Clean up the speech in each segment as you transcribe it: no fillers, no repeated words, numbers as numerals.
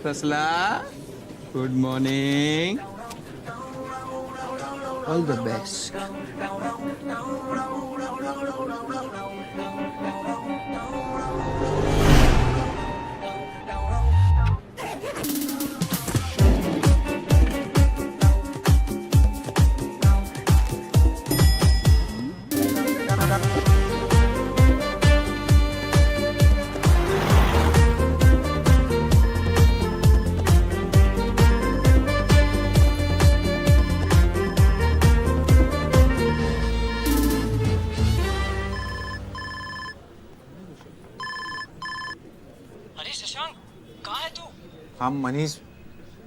Rasala, good morning. All the best. अरे शशांक, कहाँ है तू? हाँ मनीष,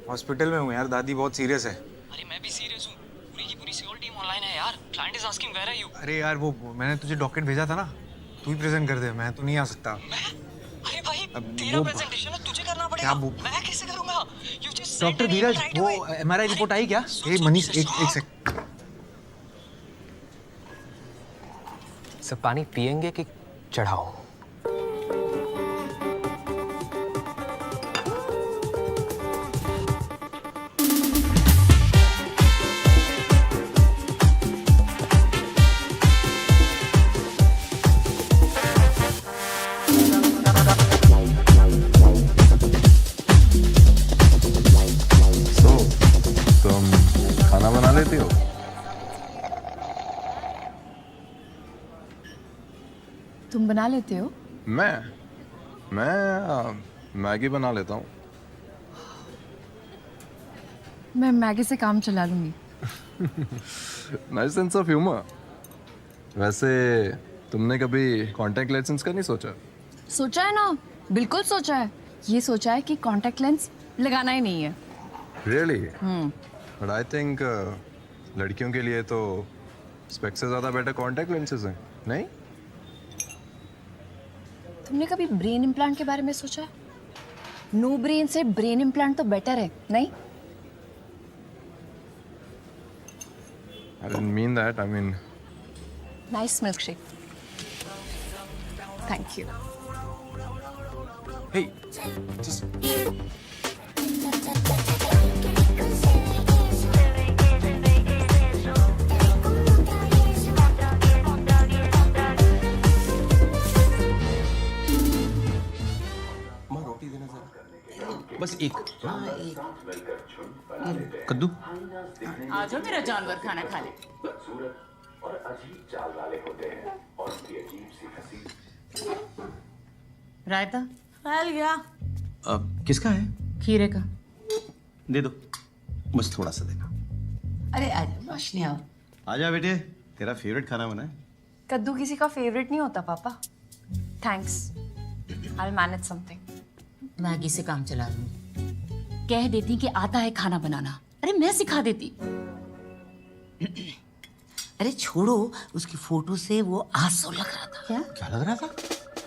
हॉस्पिटल में हूँ यार. दादी बहुत सीरियस है. अरे मैं भी सीरियस हूँ. पूरी की पूरी सिक्योर टीम ऑनलाइन है यार. Client is asking where are you. अरे यार वो मैंने तुझे डॉक्यूमेंट भेजा था ना, तू ही प्रेजेंट कर दे. मैं तो नहीं आ सकता. मैं? अरे भाई, अब तेरा वो- प्रेजेंटेशन है, तुझे करना पड़ेगा. क्या वो- मैं कैसे करूँगा? You just send doctor an email Dheeraj, right वो away. एमआरआई रिपोर्ट आई क्या? सुन, ए सुन, मनीष, एक शशांक. सेकंड. सब पानी पिएंगे कि चढ़ाओ? तुम खाना बना लेती हो? तुम बना लेते हो? मैं मैगी बना लेता हूँ. मैं मैगी से काम चला लूंगी. Nice sense of humour. वैसे तुमने कभी कांटेक्ट लेंस का नहीं सोचा? सोचा है ना, बिल्कुल सोचा है. ये सोचा है कि कांटेक्ट लेंस लगाना ही नहीं है. रियली? बट आई थिंक लड़कियों के लिए तो स्पेक्स से ज़्यादा बेटर कांटेक्ट लेंसेज हैं, नहीं? तुमने कभी ब्रेन इम्प्लांट के बारे में सोचा है? नो ब्रेन से ब्रेन इम्प्लांट तो बेटर है, नहीं? I didn't mean that. I mean nice milk shake. Thank you. Hey, just बस एक. कद्दू. आ जाओ मेरा जानवर खाना खा ले. रायता फैल गया. किसका है? खीरे का. दे दो, बस थोड़ा सा देना. अरे आ जाओ, रोशनी आओ. आजा बेटे, तेरा फेवरेट खाना बना है. कद्दू किसी का फेवरेट नहीं होता पापा. Thanks. I will manage something. Maggi से काम चला लूंगी. कह देती कि आता है खाना बनाना. अरे मैं सिखा देती. अरे छोड़ो, उसकी फोटो से वो आसो लग रहा था. क्या? क्या लग रहा था?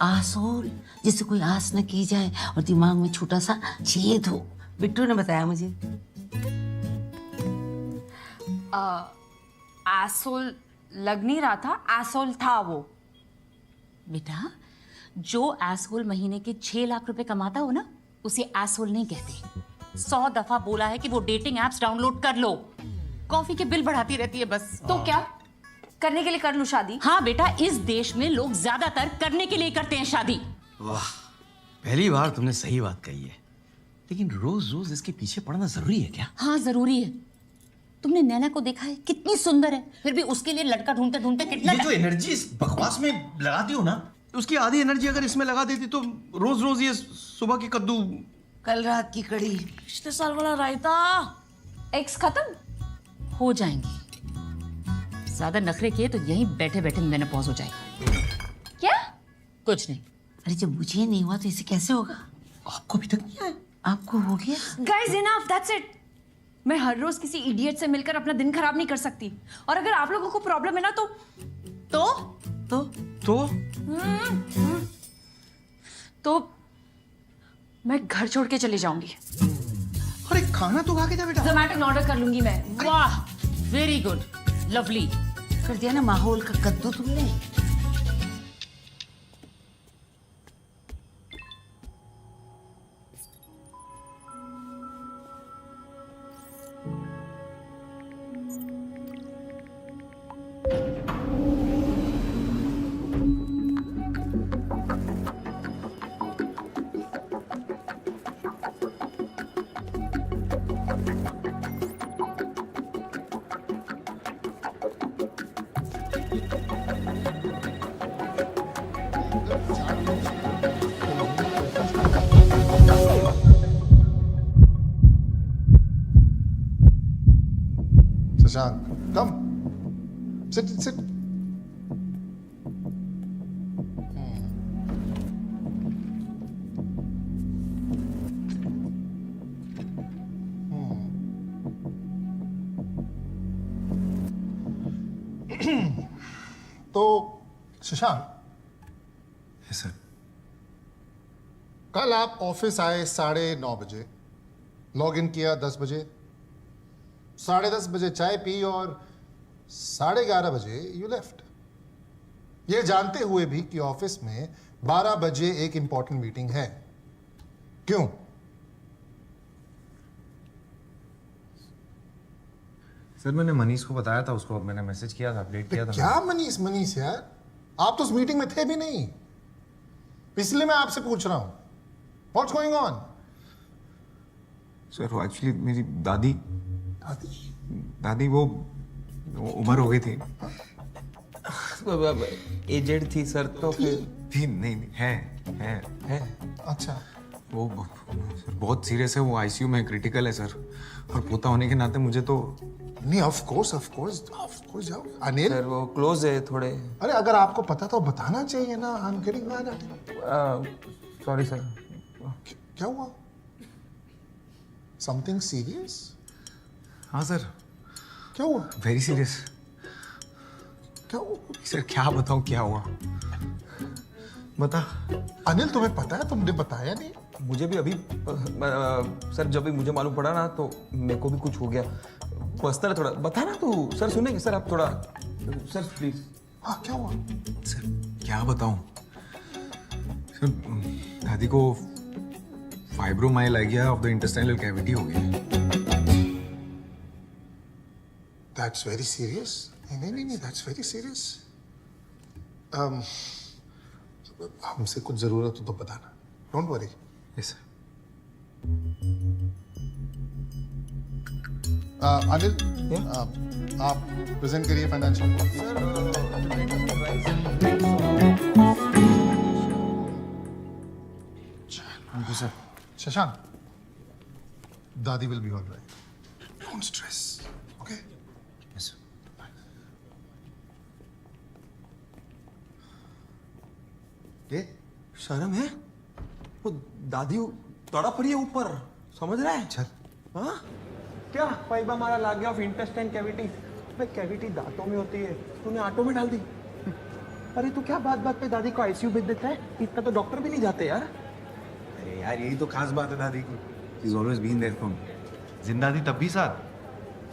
आसोल, जिससे कोई आस न की जाए और दिमाग में छोटा सा छेद हो. बिट्टू ने बताया मुझे. एसोल लग नहीं रहा था, एसोल था वो. बेटा, जो एसहोल महीने के 6 लाख रुपए कमाता हो ना, उसे एसहोल नहीं कहते. 100 दफा बोला है कि वो डेटिंग एप्स डाउनलोड कर लो. कॉफी के बिल बढ़ाती रहती है बस. तो क्या करने के लिए कर लूं शादी? हाँ बेटा, इस देश में लोग ज्यादातर करने के लिए करते हैं शादी. वाह, पहली बार तुमने सही बात कही है. लेकिन रोज रोज इसके पीछे पड़ना जरूरी है क्या? हाँ जरूरी है. तुमने नैना को देखा है, कितनी सुंदर है, फिर भी उसके लिए लड़का ढूंढते ढूंढते कितना ये जो एनर्जी इस बकवास में लगाती हो ना, उसकी आधी एनर्जी अगर इसमें लगा देती तो रोज रोज ये सुबह की कद्दू. कल रात की कड़ी, पिछले साल वाला रायता एक्स खत्म हो जाएंगी. ज्यादा नखरे किए तो यहीं बैठे बैठे मेनोपॉज हो जाएगी. क्या? कुछ नहीं. अरे जब मुझे नहीं हुआ तो इसे कैसे होगा? आपको अभी तक नहीं आया? आपको हो गया? Guys enough, that's it. मैं हर रोज किसी इडियट से मिलकर अपना दिन खराब नहीं कर सकती. और अगर आप लोगों को प्रॉब्लम है ना तो तो मैं घर छोड़ के चली जाऊंगी. अरे खाना तो खा के जा बेटा. जोमैटो में ऑर्डर कर लूंगी मैं. वाह, वेरी गुड, लवली. कर दिया ना माहौल का कद्दू तुमने. Shashank, come. Sit, sit. तो शशांक, यस सर। कल आप ऑफिस आए 9:30 बजे, लॉग इन किया 10 बजे, 10:30 बजे चाय पी और 11:30 बजे यू लेफ्ट, ये जानते हुए भी कि ऑफिस में 12 बजे एक इंपॉर्टेंट मीटिंग है। क्यों? सर मैंने मनीष को बताया था, उसको मैंने मैसेज किया था, अपडेट किया था। क्या मनीष मनीष यार, आप तो उस मीटिंग में थे भी नहीं, इसलिए मैं आपसे पूछ रहा हूं what's going on. Sir actually मेरी दादी वो उम्र हो गई थी। एजेड थी सर, तो फिर थी नहीं है। अच्छा, वो सर बहुत सीरियस है, वो आईसीयू में क्रिटिकल है सर, और पोता होने के नाते मुझे तो नहीं, ऑफ कोर्स जाओ। अनिल सर वो क्लोज है थोड़े। अरे अगर आपको पता तो बताना चाहिए ना। I am getting mad at you. Sorry sir. क्या हुआ? Something serious? हाँ सर, क्या हुआ? Very serious. क्या हुआ? सर क्या बताऊँ क्या हुआ, बता। अनिल तुम्हें पता है, तुमने बताया नहीं। मुझे भी अभी सर जब भी मुझे मालूम पड़ा ना तो मेरे को भी कुछ हो गया पर्सनल, थोड़ा बता ना तू। सर सुनेंगे सर आप थोड़ा, सर प्लीज। हाँ क्या हुआ? सर क्या बताऊं सर, दादी को fibromyalgia of the intestinal cavity हो गई। That's very serious. नहीं, दैट्स वेरी सीरियस। हमसे कुछ जरूरत हो तो बताना, don't worry. Yes sir. Anil, आप प्रेजेंट करिए financial thank you sir. Shashank, दादी will be alright, don't stress, okay? Yes sir. ये शर्म है? वो दादी तड़प रही है ऊपर, समझ रहा है? चल। हाँ? क्या फाइबर हमारा लाग गया ऑफ इंटेस्टाइन कैविटी? अबे कैविटी दांतों में होती है, तूने आटो में डाल दी। अरे तू क्या बात बात पे दादी को आईसीयू भेज देता है? इतना तो डॉक्टर भी नहीं जाते यार। अरे यार यही तो खास बात है दादी की, she is always been there for me. जिंदा थी तब भी साथ,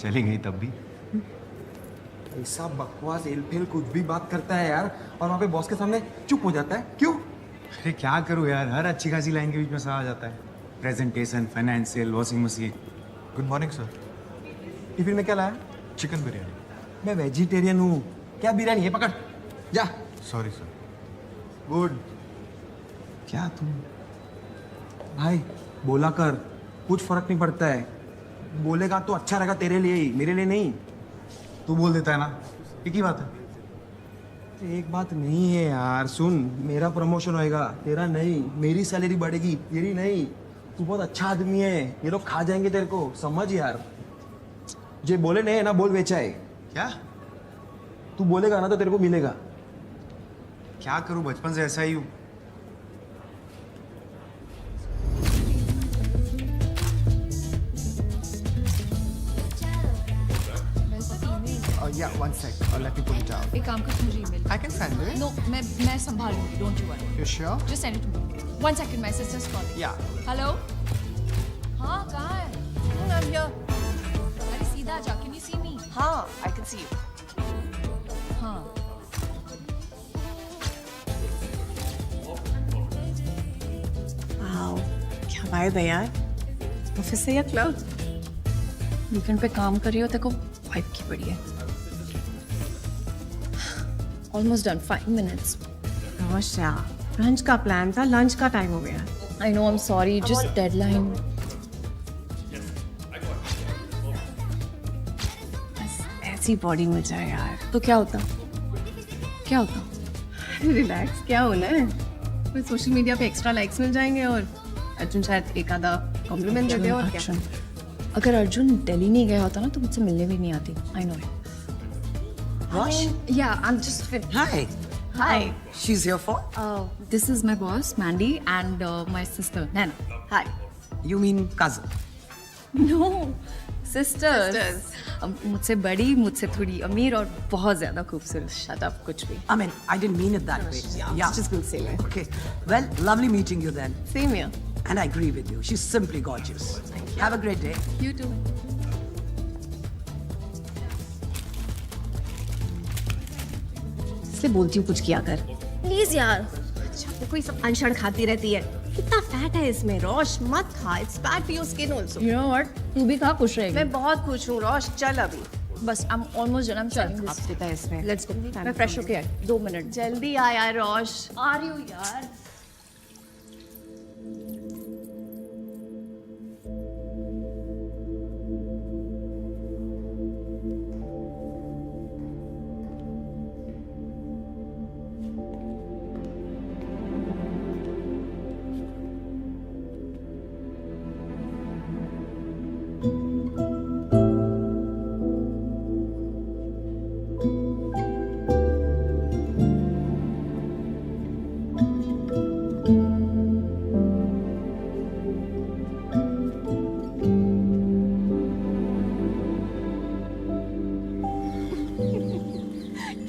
चली गई तब भी। ऐसा बकवास एलफेल कुछ भी बात करता है यार, और वहाँ पे बॉस के सामने चुप हो जाता है, क्यों? अरे क्या करूँ यार, हर अच्छी खासी लाइन के बीच में सा आ जाता है। Presentation, financial, washing machine. Good morning sir. Tiffin में क्या लाया? चिकन बिरयानी। मैं वेजिटेरियन हूँ, क्या बिरयानी है? पकड़ जा। Sorry sir. गुड। क्या तुम? भाई बोला कर, कुछ फर्क नहीं पड़ता है। बोलेगा तो अच्छा रहेगा तेरे लिए ही, मेरे लिए नहीं। तू बोल देता है ना, एक ही बात है। एक बात नहीं है यार, सुन, मेरा प्रमोशन होएगा, तेरा नहीं। मेरी सैलरी बढ़ेगी, तेरी नहीं। तू बहुत अच्छा आदमी है, ये लोग खा जाएंगे तेरे को, समझ यार। जे बोले नहीं है ना, बोल बेचा है। क्या तू बोलेगा ना तो तेरे को मिलेगा। क्या करूँ, बचपन से ऐसा ही हूँ। Yeah, one sec. Let me pull it out. एक काम कर, मुझे email. I can send it. No, मैं संभालूंगी, don't you worry. You sure? Just send it to me. One second, my sister's calling. Yeah. Hello? हाँ, कहाँ है? I'm here. अरे सीधा जा, can you see me? हाँ, I can see you. हाँ। Wow, क्या वाइब है यार, ऑफिस से या क्लब? वीकेंड पे काम कर रही हो, तेरे को वाइब की पड़ी है। Almost done, 5 minutes. रोशा, लंच का प्लान था, लंच का टाइम हो गया। I know, I'm sorry, just deadline. बस ऐसी बॉडी मिल जाए यार। तो क्या होता? क्या होता? रिलैक्स, क्या होना है? फिर सोशल मीडिया पे एक्स्ट्रा लाइक्स मिल जाएंगे और अर्जुन शायद एक आधा कॉम्प्लीमेंट दे दे और क्या। अगर अर्जुन दिल्ली नहीं गया होता ना तो मुझसे मिलने भी नहीं आती। I know. Rosh? Yeah, I'm just Hi. Hi. She's here for? This is my boss, Mandy, and my sister, Nana. Hi. You mean cousin? No, sisters. मुझसे बड़ी, मुझसे थोड़ी अमीर और बहुत ज्यादा खूबसूरत। Shut up, कुछ भी। I mean, I didn't mean it that way. Yeah. Just gonna say that. Okay. Well, lovely meeting you then. Same here. And I agree with you. She's simply gorgeous. Have a great day. You too. इसलिए बोलती हूँ कुछ किया कर। Please यार, कोई सब अनशन खाती रहती है। कितना फैट है इसमें। रोश मत खा, it's bad for your skin also. You know what? तू भी खा, खुश रहेगी। मैं बहुत खुश हूँ रोश, चल अभी। बस I'm almost done. I'm selling this. आप है इसमें। Let's go. मैं फ्रेश होके आई। 2 मिनट। जल्दी आ यार रोश। आ रही हूँ यार।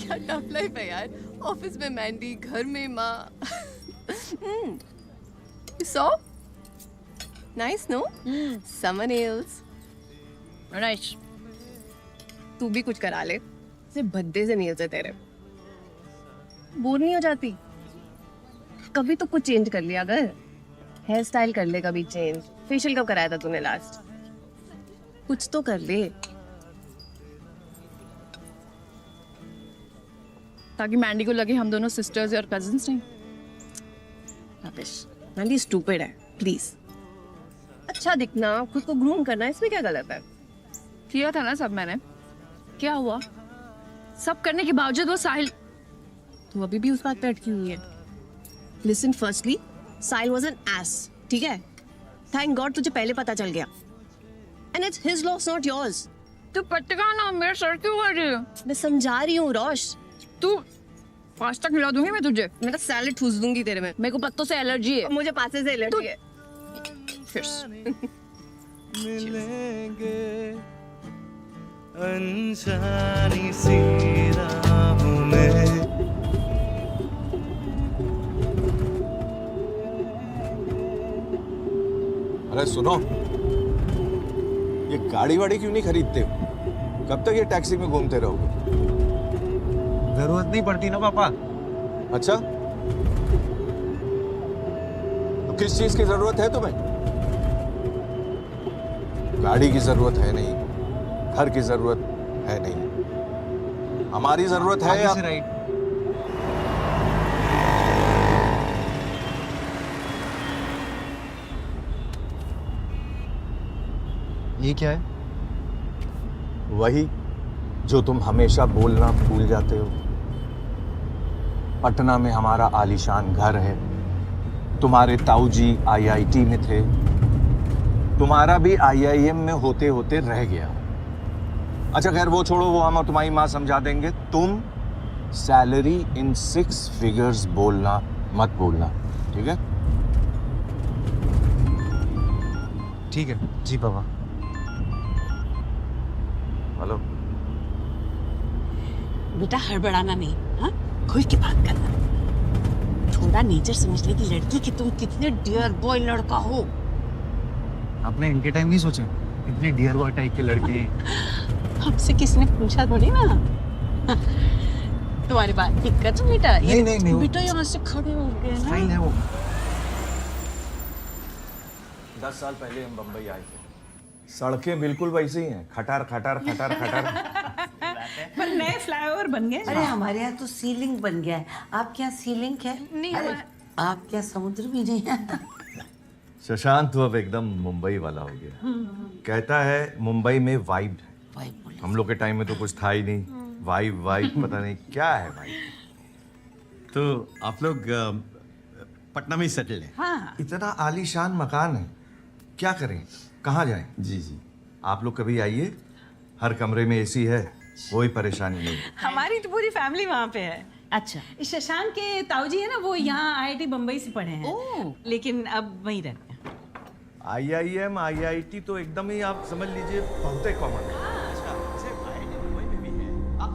क्या टफ लाइफ है यार। ऑफिस में मैंडी, घर में माँ। So nice no summer nails. Nice. तू भी कुछ करा ले। सिर्फ भद्दे से नेल्स है तेरे। बोर नहीं हो जाती? कभी तो कुछ चेंज कर लिया अगर। हेयर स्टाइल कर ले कभी चेंज। फेशियल कब कराया था तूने लास्ट? कुछ तो कर ले ताकि मैंडी को लगे हम दोनों सिस्टर्स और कजिन्स नहीं। रबिश। मैंडी स्टूपिड है, प्लीज। अच्छा दिखना, खुद को ग्रूम करना, इसमें क्या गलत है? किया था ना सब मैंने। क्या हुआ? सब करने के बावजूद वो साहिल। तू अभी भी उस बात पे अटकी हुई है। Listen, firstly Sahil was an S, ठीक है? थैंक गॉड तुझे पहले पता चल गया। And it's his loss not yours. तू पटका ना, मेरा सर क्यों कर रही है? मैं समझा रही हूँ रोश। तू पास्ता खिला दूंगी मैं तुझे। मैं तो सैलेड ठूस दूंगी तेरे में। मेरे को पत्तों से एलर्जी है। मुझे पासे से एलर्जी है। मिलेंगे अनजानी सी राहों में। अरे सुनो, ये गाड़ी वाड़ी क्यों नहीं खरीदते हो? कब तक ये टैक्सी में घूमते रहोगे? जरूरत नहीं पड़ती ना पापा। अच्छा, तो किस चीज की जरूरत है तुम्हें? गाड़ी की जरूरत है नहीं, घर की जरूरत है नहीं, हमारी जरूरत है। आगे से राइट। ये क्या है? वही जो तुम हमेशा बोलना भूल जाते हो। पटना में हमारा आलीशान घर है। तुम्हारे ताऊजी आईआईटी में थे। तुम्हारा भी आईआईएम में होते होते रह गया। अच्छा खैर वो छोड़ो, वो हम और तुम्हारी माँ समझा देंगे। तुम सैलरी इन 6 फिगर्स बोलना मत बोलना, ठीक है? ठीक है जी पापा। हेलो बेटा हड़बड़ाना नहीं, हाँ? खुल के बात करना। थोड़ा नेचर समझने की लड़की कि तुम कितने डियर बॉय लड़का हो। आपने इनके टाइम नहीं सोचा इतने डियर बॉय टाइप के लड़के? आपसे किसने पूछा थोड़ी ना। तुम्हारी बात दिक्कत है बेटा। नहीं बेटा यहाँ से खड़े हो गए ना। फाइन है वो। 10 साल पहले हम बंबई आए थे। सड़कें बिल्कुल वैसी ही हैं, खटार खटार खटार खटार। पर नए फ्लाईओवर बन गए। अरे हमारे यहाँ तो सीलिंग बन गया है। आपके यहाँ सीलिंग है? नहीं। आपके यहाँ समुद्र भी नहीं है। शशांक तो अब एकदम मुंबई वाला हो गया। कहता है मुंबई में वाइब है। हम लोग के टाइम में तो कुछ था ही नहीं। वाइब पता नहीं क्या है भाई। तो आप लोग पटना में ही सेटल है। हाँ इतना आलीशान मकान है, क्या करें, कहाँ जाएं? जी जी। आप लोग कभी आइए, हर कमरे में एसी है, कोई परेशानी नहीं। हमारी तो पूरी फैमिली वहाँ पे है। अच्छा। शशांक के ताऊजी है ना, वो यहाँ IIT बम्बई से पढ़े हैं, लेकिन अब वहीं रहते हैं। IIM IIT तो एकदम ही आप समझ लीजिए बहुत ही कॉमन है।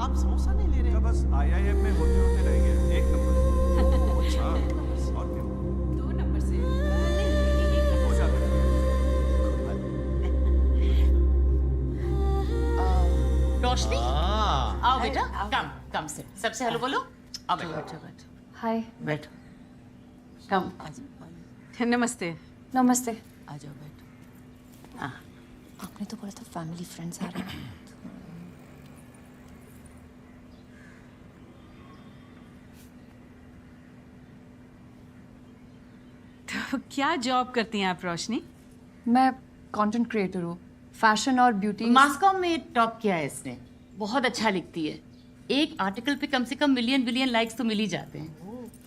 आप समोसा नहीं ले रहे? बस IIM में होते होते रह गया, एक नंबर। अच्छा, और क्या? 2 नंबर से हो जाता है। रोशनी, आओ बेटा, कम कम से सबसे हेलो बोलो। आओ बैठो। हाय। बैठो। कम। नमस्ते। नमस्ते। आ जाओ बैठो। आपने तो बोला था फैमिली फ्रेंड्स आ रहे हैं। तो क्या जॉब करती हैं आप रोशनी? मैं कंटेंट क्रिएटर हूँ, फैशन और ब्यूटी। मास्कॉम में टॉप किया है इसने, बहुत अच्छा लिखती है। एक आर्टिकल पे कम से कम मिलियन बिलियन लाइक्स तो मिल ही जाते हैं।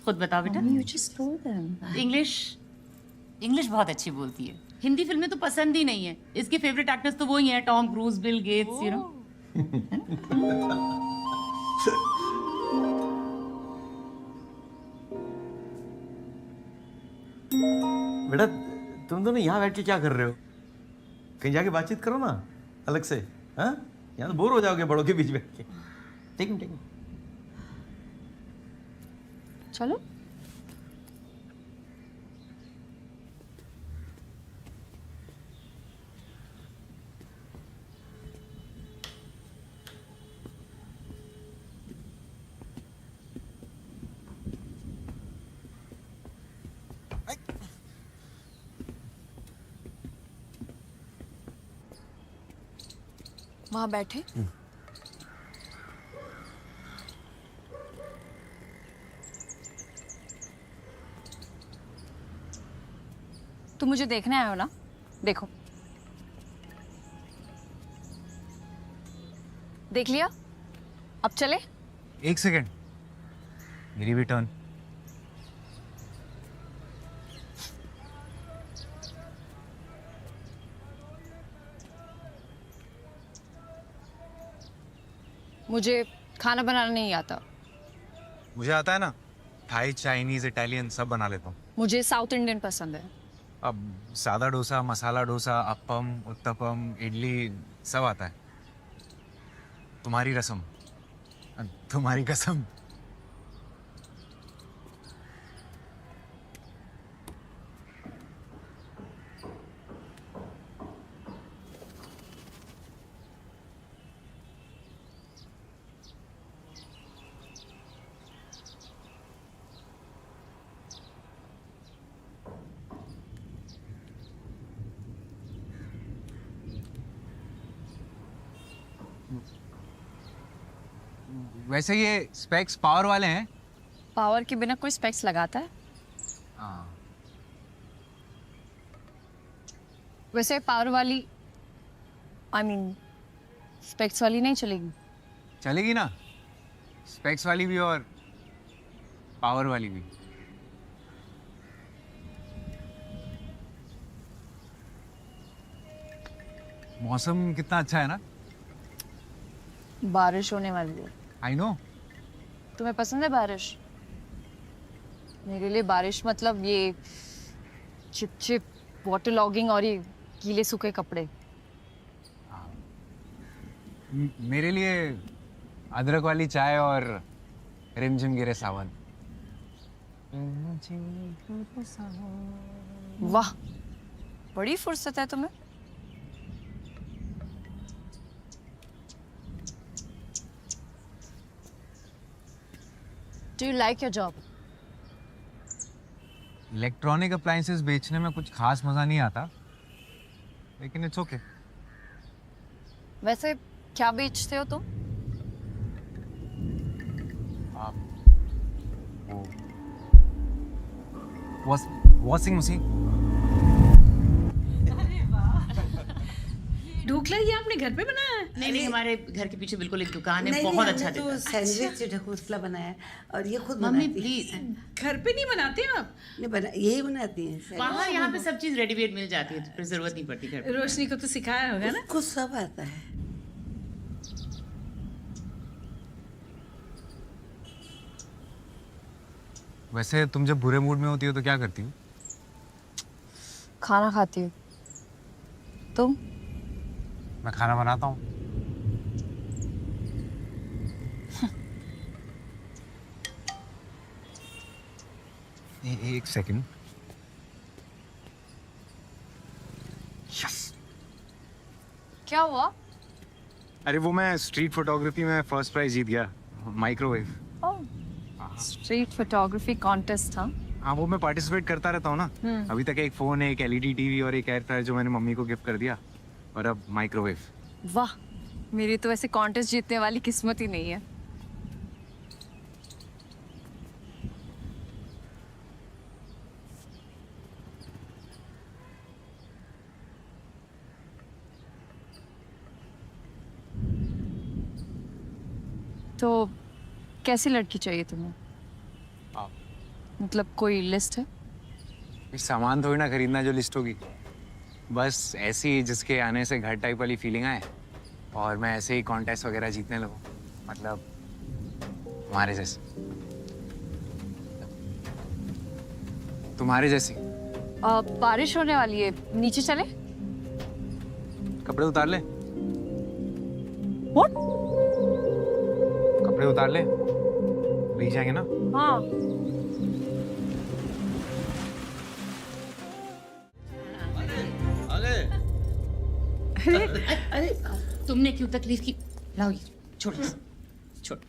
खुद बताओ बेटा। You just told them. English बहुत अच्छी बोलती है। हिंदी फिल्में तो पसंद ही नहीं है। इसके फेवरेट एक्टर्स तो वही हैं, Tom cruise, Bill Gates, you know. बेटा तुम दोनों यहाँ बैठ के क्या कर रहे हो? कहीं जाके बातचीत करो ना अलग से। हाँ, यहाँ तो बोर हो जाओगे बड़ों के बीच बैठ के। ठीक है। चलो। वहां बैठे। तुम मुझे देखने आए हो ना? देखो, देख लिया? अब चले? एक सेकेंड, मेरी भी टर्न। मुझे खाना बनाना नहीं आता। मुझे आता है ना, थाई, चाइनीज, इटालियन सब बना लेता हूँ। मुझे साउथ इंडियन पसंद है। अब सादा डोसा, मसाला डोसा, अप्पम, उत्तपम, इडली सब आता है। तुम्हारी रसम, तुम्हारी कसम। वैसे ये स्पेक्स पावर वाले हैं? पावर के बिना कोई स्पेक्स लगाता है? हाँ। वैसे पावर वाली, I mean, स्पेक्स वाली नहीं चलेगी? चलेगी ना, स्पेक्स वाली भी और पावर वाली भी। मौसम कितना अच्छा है ना? बारिश होने वाली है। I know. तुम्हें पसंद है बारिश? मेरे लिए बारिश मतलब ये चिप चिप वाटर लॉगिंग और ये गीले सूखे कपड़े। मेरे लिए अदरक वाली चाय और रिमझिम गिरे सावन। वाह, बड़ी फुर्सत है तुम्हें। Do you like your job? Electronic appliances बेचने में कुछ खास मजा नहीं आता, लेकिन इट्स ओके। वैसे क्या बेचते हो तुम? Washing machine. ढूक ढोकला ये आपने घर पे बनाया है? नहीं नहीं, हमारे घर के पीछे बिल्कुल एक दुकान है, नहीं, बहुत नहीं, अच्छा हमने तो देता है। सैंडविच ढोकला बनाया है और ये खुद मम्मी बनाती प्लीज, है। घर पे नहीं बनाते आप? नहीं बना, यही बनाती हैं। वहाँ यहाँ पे सब चीज रेडीमेड मिल जाती है, तो फिर जरूरत नहीं पड़ती घर पे। रोशनी को तो सिखाया होगा ना? कुछ सब आता है। वैसे तुम जब बुरे मूड में होती हो तो क्या करती हो? खाना खाती हूँ। तुम? मैं खाना बनाता हूँ। एक सेकंड। यस। क्या हुआ? अरे वो मैं स्ट्रीट फोटोग्राफी में फर्स्ट प्राइज जीत गया, माइक्रोवेव। स्ट्रीट फोटोग्राफी कॉन्टेस्ट था? हाँ, वो मैं पार्टिसिपेट करता रहता हूँ ना। अभी तक एक फोन, एक एलईडी टीवी और एक एयर फ्रायर जो मैंने मम्मी को गिफ्ट कर दिया, और अब माइक्रोवेव। वाह, मेरी तो वैसे कॉन्टेस्ट जीतने वाली किस्मत ही नहीं है। तो कैसी लड़की चाहिए तुम्हें? मतलब कोई लिस्ट है? सामान थोड़ी ना खरीदना जो लिस्ट होगी, बस ऐसी जिसके आने से घर टाइप वाली फीलिंग आए और मैं ऐसे ही कॉन्टेस्ट वगैरह जीतने लगूं, मतलब तुम्हारे जैसे। तुम्हारे जैसी। बारिश होने वाली है, नीचे चले? कपड़े उतार ले। What? कपड़े उतार ले, भीग जाएंगे ना। हाँ। अरे तुमने क्यों तकलीफ की? लाओ ये, छोड़ो छोड़ो।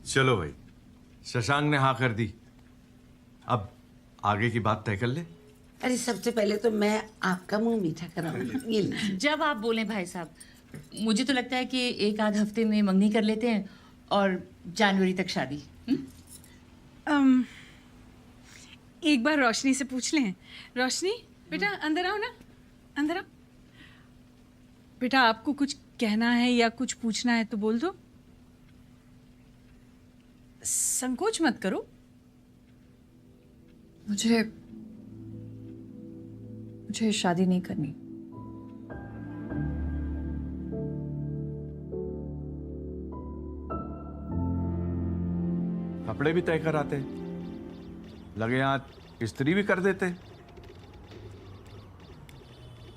चलो भाई, शशांक ने हाँ कर दी, अब आगे की बात तय कर ले। अरे सबसे पहले तो मैं आपका मुंह मीठा कराऊंगी। ये लीजिए। जब आप बोले भाई साहब, मुझे तो लगता है कि एक आध हफ्ते में मंगनी कर लेते हैं और जनवरी तक शादी। एक बार रोशनी से पूछ लें। रोशनी बेटा अंदर आओ ना, अंदर आओ। बेटा आपको कुछ कहना है या कुछ पूछना है तो बोल दो, संकोच मत करो। मुझे शादी नहीं करनी। कपड़े भी तय कराते, लगे हाथ इस्त्री भी कर देते।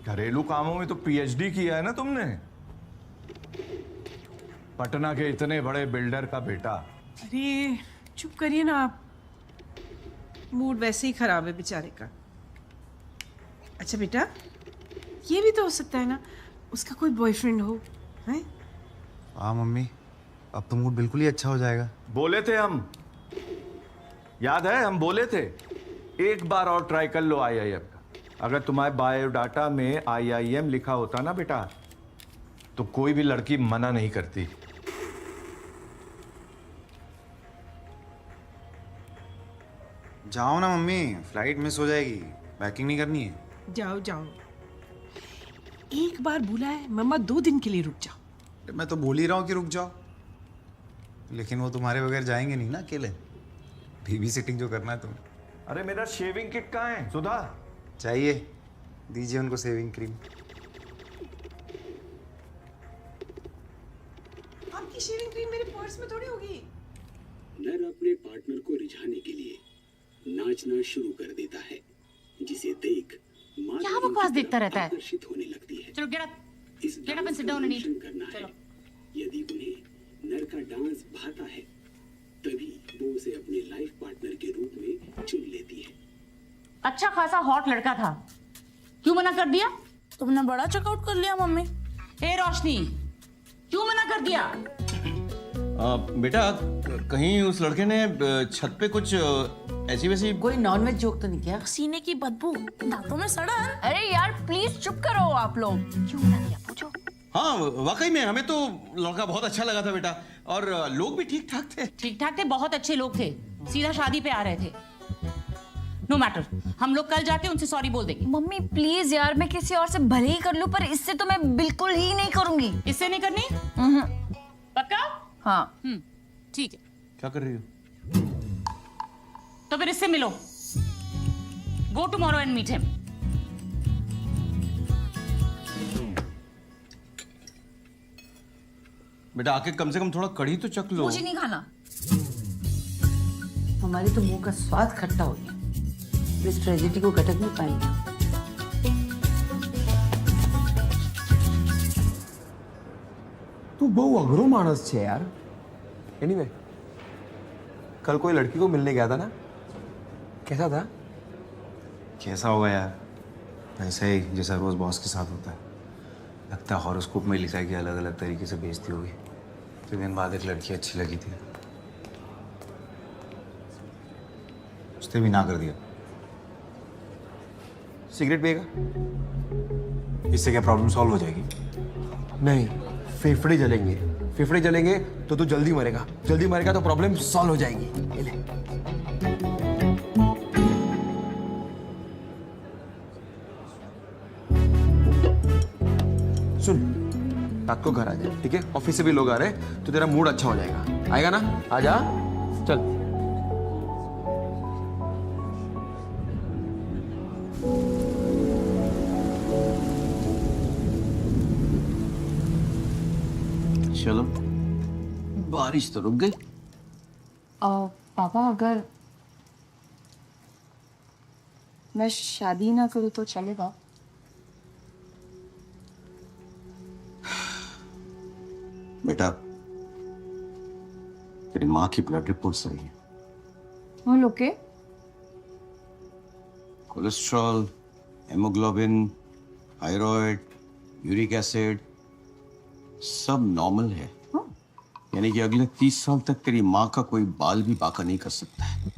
घरेलू कामों में तो पीएचडी किया है ना तुमने। पटना के इतने बड़े बिल्डर का बेटा। अरे चुप करिए ना आप, मूड वैसे ही खराब है बेचारे का। अच्छा बेटा, ये भी तो हो सकता है ना उसका कोई बॉयफ्रेंड हो, हैं? हाँ मम्मी, अब तो मूड बिल्कुल ही अच्छा हो जाएगा। बोले थे हम, याद है हम बोले थे, एक बार और ट्राई कर लो आईआईएम का। अगर तुम्हारे बायोडाटा में आईआईएम लिखा होता ना बेटा, तो कोई भी लड़की मना नहीं करती। जाओ ना मम्मी, फ्लाइट मिस हो जाएगी, पैकिंग नहीं करनी है। जाओ जाओ, एक बार बुला है मम्मा, 2 दिन के लिए रुक जाओ। मैं तो बोल ही रहा हूँ कि रुक जाओ, लेकिन वो तुम्हारे बगैर जाएंगे नहीं ना अकेले। बेबी सिटिंग जो करना है तुम्हें। अरे मेरा शेविंग किट कहाँ है? सुधा चाहिए, दीजिए उनको सेविंग क्रीम। आपकी शेविंग क्रीम मेरे पर्स में थोड़ी होगी। नर अपने पार्टनर को रिझाने के लिए नाचना शुरू कर देता है, जिसे देख क्या बकवास देखता रहता है? आकर्षित होने लगती है। चलो get up and sit down and eat. करना है। यदि उन्हें नर का डांस भाता है, तभी वो उसे अपने लाइफ पार्टनर के रूप में चुन लेती है। अच्छा खासा हॉट लड़का था, क्यों मना कर दिया? तुमने बड़ा चेकआउट कर लिया मम्मी। ए रोशनी, क्यों मना कर दिया? बेटा कहीं उस लड़के ने छत पे कुछ ऐसी वैसी कोई नॉनवेज जोक तो नहीं किया? सीने की बदबू, दांतों में सड़न। अरे यार प्लीज चुप करो आप लोग। क्यों मना किया पूछो। हाँ वाकई में हमें तो लड़का बहुत अच्छा लगा था बेटा, और लोग भी ठीक ठाक थे। ठीक ठाक थे, बहुत अच्छे लोग थे, सीधा शादी पे आ रहे थे। नो मैटर, हम लोग कल जाके उनसे सॉरी बोल देंगे। मम्मी प्लीज यार, मैं किसी और से भले ही कर लूं, पर इससे तो मैं बिल्कुल ही नहीं करूंगी। इससे नहीं करनी? पक्का? हाँ। ठीक है। क्या कर रही हो? तो फिर इससे मिलो। Go tomorrow and meet him. बेटा आके कम से कम थोड़ा कढ़ी तो चख लो। मुझे नहीं खाना। हमारे तो मुंह का स्वाद खट्टा हो गया, इस ट्रेजेडी को घटक नहीं पाएंगे। तू बहु अघरो मानस छे यार। एनीवे, कल कोई लड़की को मिलने गया था ना, कैसा था? कैसा होगा यार, ऐसे ही जैसा रोज बॉस के साथ होता है। लगता है हॉरोस्कोप में लिखा है कि अलग अलग तरीके से बेइज्जती होगी। फिर दिन बाद एक लड़की अच्छी लगी थी, उसने भी ना कर दिया। सिगरेट पिएगा? इससे क्या प्रॉब्लम सॉल्व हो जाएगी? नहीं, फेफड़े जलेंगे। फेफड़े जलेंगे तो तू जल्दी मरेगा, जल्दी मरेगा तो प्रॉब्लम सॉल्व हो जाएगी। ये ले। सुन, रात को घर आ जाए, ठीक है? ऑफिस से भी लोग आ रहे हैं तो तेरा मूड अच्छा हो जाएगा। आएगा ना? आजा, चल। चलो, बारिश तो रुक गई। पापा अगर मैं शादी ना करूँ तो चलेगा? बेटा, तेरी माँ की ब्लड रिपोर्ट सही है। और okay? Cholesterol, haemoglobin, thyroid, uric acid सब नॉर्मल है। यानी कि अगले 30 साल तक तेरी माँ का कोई बाल भी बाका नहीं कर सकता है।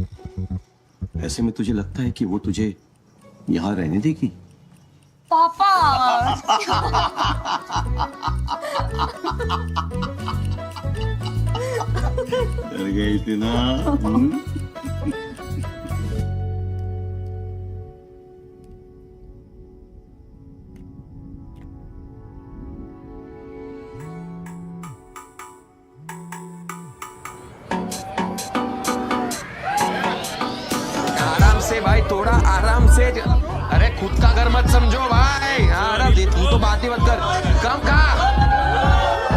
ऐसे में तुझे लगता है कि वो तुझे यहाँ रहने देगी? पापा डर गई थी ना? आराम से भाई, थोड़ा आराम से। अरे खुद का घर मत समझो भाई। आराम से, तू तो बात ही मत कर। कम का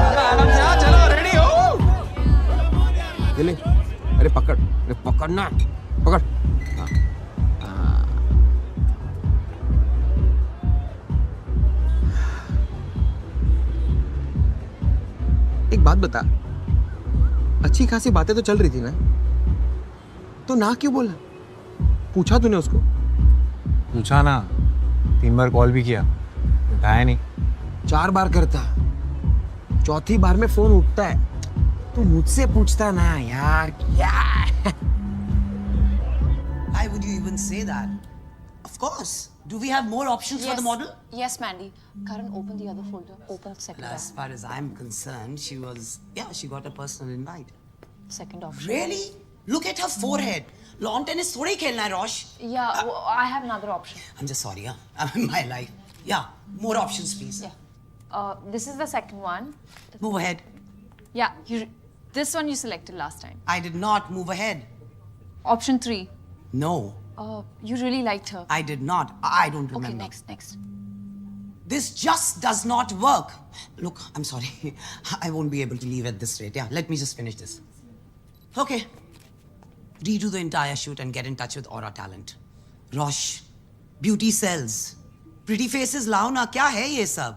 आराम से। चलो, रेडी हो? ये ले। अरे पकड़, अरे पकड़ना, पकड़। एक बात बता, अच्छी खासी बातें तो चल रही थी ना, तो ना क्यों बोला? पूछा तूने उसको? पूछा ना, 3 बार कॉल भी किया, उठाया नहीं। 4 बार करता, चौथी बार में फोन उठता है। तू मुझसे पूछता ना यार, क्या? Why would you even say that? Of course. Do we have more options for the model? Yes, Mandy. Karan, open the other folder. Open the second As far as I'm concerned, she got a personal invite. second option. Really? Look at her forehead. Lawn tennis थोड़े ही खेलना है, Rosh. Yeah, I have another option. I'm just sorry, my life. Yeah, more options, please. Yeah. This is the second one. Move ahead. Yeah, this one you selected last time. I did not move ahead. Option 3. No. You really liked her. I did not. I don't remember. Okay, next. This just does not work. Look, I'm sorry. I won't be able to leave at this rate. Yeah, let me just finish this. Okay. Redo the entire shoot and get in touch with Aura Talent. Rosh, beauty sells. Pretty faces lao na. Kya hai ye sab?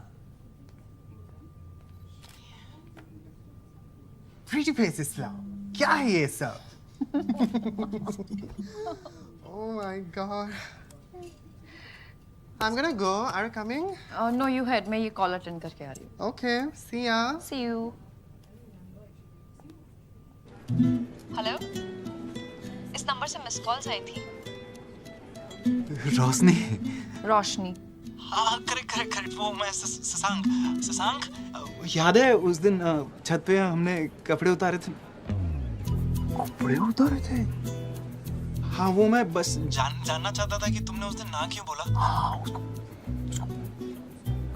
Pretty faces lao. क्या है ये सब? Oh my god. I'm gonna go. Are you coming? No, you head. मैं ये call attend करके आ रही हूँ. Okay. See ya. See you. Hello, इस नंबर से मिस कॉल्स आई थी। रोशनी। रोशनी। हाँ, करेक्ट। वो मैं शशांक। याद है उस दिन छत पे हमने कपड़े उतारे थे? हाँ वो मैं बस जानना चाहता था कि तुमने उस दिन ना क्यों बोला। हाँ उसको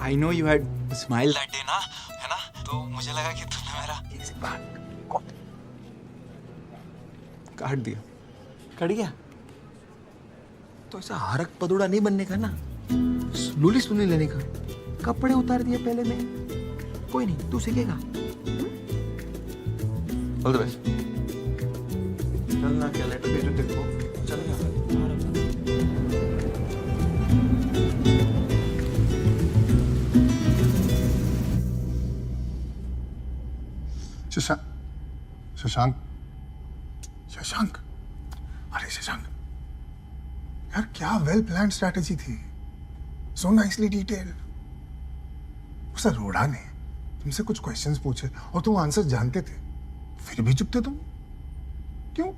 I know you had smile that day ना, है ना, तो मुझे लगा कि तुमने मेरा काट दिया। कट गया तो ऐसा हरक पदुड़ा नहीं बनने का ना, स्लोली स्लोली लेने का। कपड़े उतार दिए पहले में, कोई नहीं, तू सीखेगा। All the best. चलना क्या लेटर भेजो तेरे को, चलेगा। शशांक शशांक शशांक, अरे शशांक यार, क्या वेल प्लान स्ट्रैटेजी थी, सो नाइसली डिटेल। उस अरोड़ा ने तुमसे कुछ क्वेश्चंस पूछे और तुम आंसर जानते थे, फिर भी चुप थे तुम, क्यों?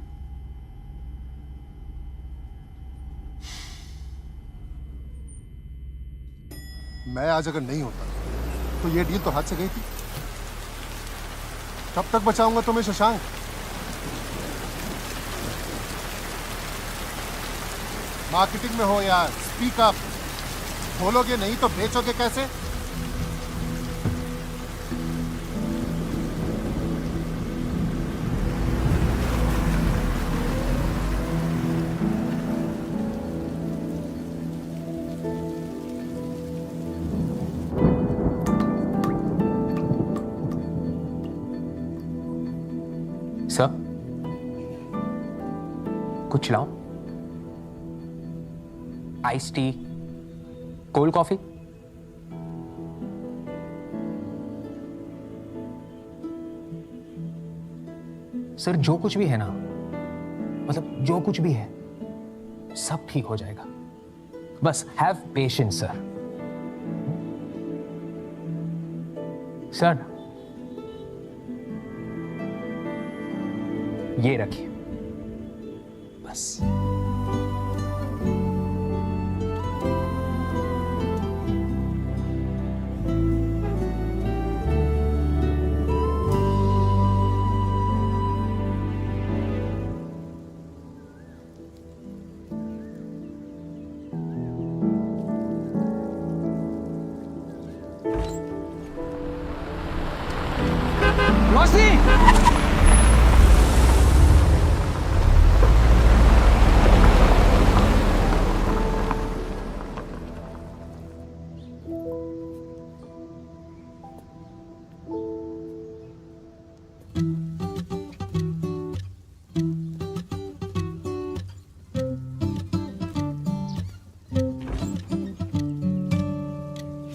मैं आज अगर नहीं होता तो ये डील तो हाथ से गई थी। कब तक बचाऊंगा तुम्हें शशांक? मार्केटिंग में हो यार, स्पीक अप। बोलोगे नहीं तो बेचोगे कैसे? सर कुछ लाओ, ice tea, cold coffee. Sir जो कुछ भी है ना, मतलब जो कुछ भी है सब ठीक हो जाएगा, बस हैव पेशेंस सर। सर ये रखिए बस।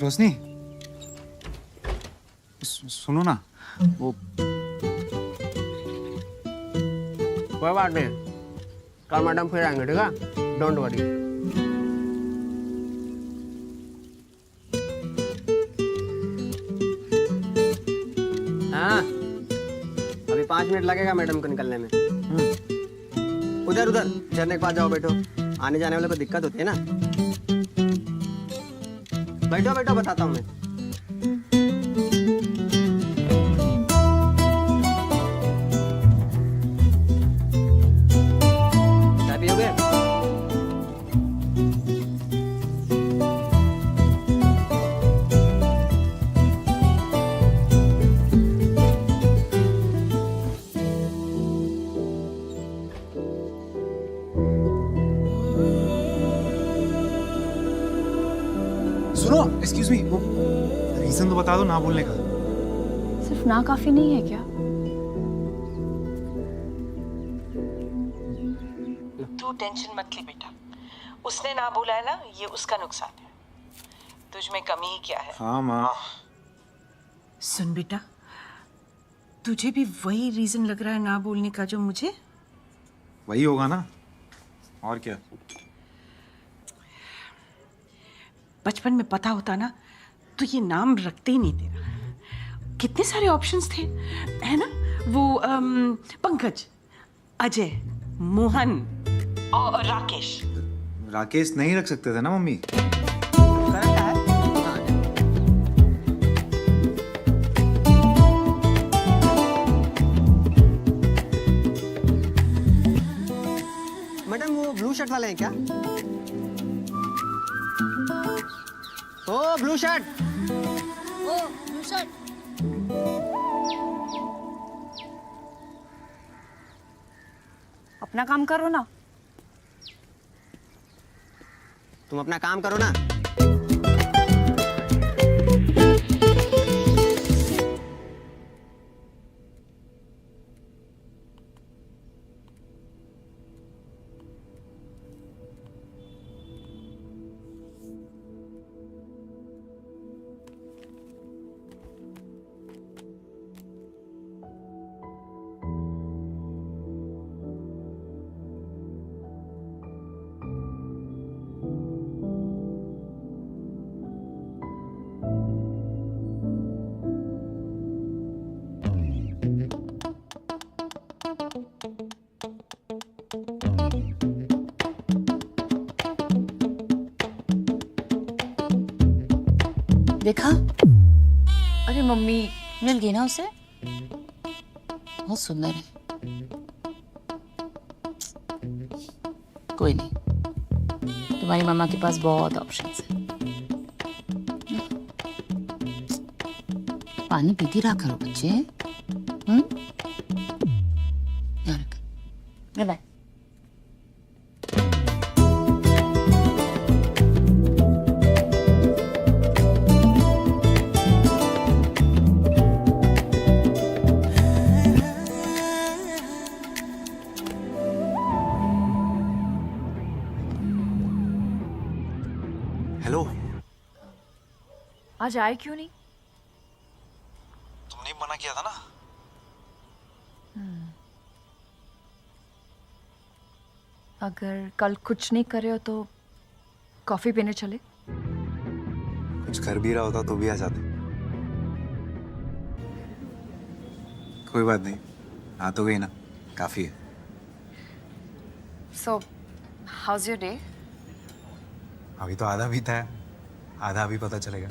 रोशनी, रोशनी सुनो ना, वो कोई बात नहीं, कल मैडम फिर आएंगे, ठीक है, डोंट वरी। हाँ अभी 5 मिनट लगेगा मैडम को निकलने में। उधर उधर झरने के पास जाओ, बैठो, आने जाने वाले को दिक्कत होती है ना। बैठो बैठो, बताता हूँ मैं। चाय पियोगे? सुनो, एक्सक्यूज मी, वो रीजन तो बता दो ना बोलने का। सिर्फ ना काफी नहीं है क्या? तू टेंशन मत ले बेटा, उसने ना बोला है ना, ये उसका नुकसान है, तुझ में कमी ही क्या है। हाँ माँ। सुन बेटा, तुझे भी वही रीजन लग रहा है ना बोलने का जो मुझे? वही होगा ना, और क्या। बचपन में पता होता ना तो ये नाम रखते ही नहीं तेरा। कितने सारे ऑप्शंस थे, है ना, वो पंकज, अजय, मोहन और राकेश। राकेश नहीं रख सकते थे ना मम्मी? मैडम वो शर्ट वाले हैं क्या? ओ ब्लू शर्ट, ओ ब्लू शर्ट। अपना काम करो ना। तुम अपना काम करो ना। देखा? अरे मम्मी, मिल गई ना उसे? बहुत सुंदर है। कोई नहीं, तुम्हारी मामा के पास बहुत ऑप्शंस है। पानी पीती रहा करो बच्चे। Bye bye. हेलो, आज आए क्यों नहीं? तुमने मना किया था ना। अगर कल कुछ नहीं करे हो तो कॉफी पीने चले? कुछ कर भी रहा होता तो भी आ जाते। कोई बात नहीं, आ तो गई ना, काफी है। So, how's your day? अभी तो आधा बीता है, आधा अभी पता चलेगा।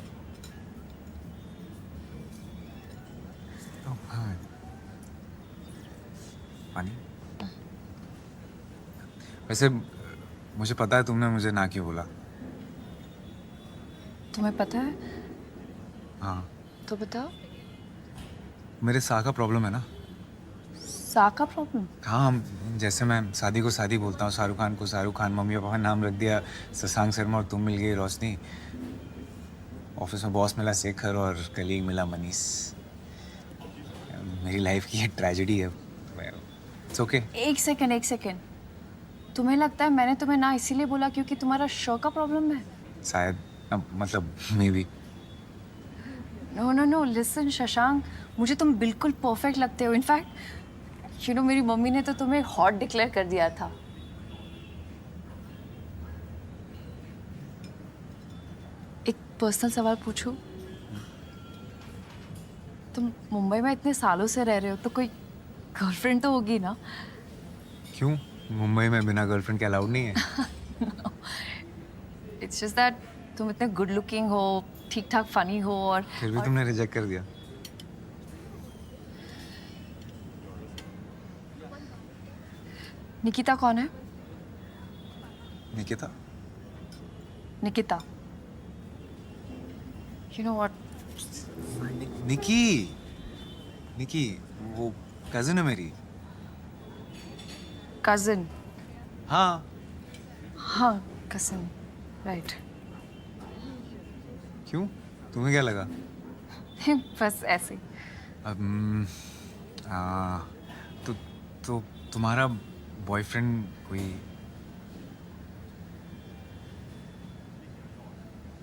हाँ, पानी। वैसे मुझे पता है तुमने मुझे ना क्यों बोला। तुम्हें पता है? हाँ, तो बताओ। मेरे साह का प्रॉब्लम है ना। साह का प्रॉब्लम? हाँ, जैसे मैं शादी को शादी बोलता हूँ, शाहरुख खान को शाहरुख खान, मम्मी पापा ने नाम रख दिया शशांक शर्मा, और तुम मिल गई रोशनी। ऑफिस में बॉस मिला शेखर और कलीग मिला मनीष। मेरी लाइफ की एक ट्रेजेडी है। It's okay. एक सेकंड। तुम्हें लगता है मैंने तुम्हें ना इसीलिए बोला क्योंकि तुम्हारा शो का प्रॉब्लम है? शायद, मतलब maybe. No listen Shashank, मुझे तुम बिल्कुल परफेक्ट लगते हो। इनफैक्ट यू नो मेरी मम्मी ने तो तुम्हें हॉट डिक्लेयर कर दिया था। एक पर्सनल सवाल पूछूं? तुम मुंबई में इतने सालों से रह रहे हो तो कोई गर्लफ्रेंड तो होगी ना? क्यों? मुंबई में बिना गर्लफ्रेंड के अलाउड नहीं है? इट्स जस्ट दैट तुम इतने गुड लुकिंग हो, ठीक ठाक फनी हो, और फिर भी तुमने रिजेक्ट कर दिया। निकिता कौन है? Nikita? Nikita, you know what? Niki, वो कजिन है मेरी। कजिन? हाँ कजिन, राइट। क्यों? तुम्हें क्या लगा? बस ऐसे। तो तुम्हारा बॉयफ्रेंड कोई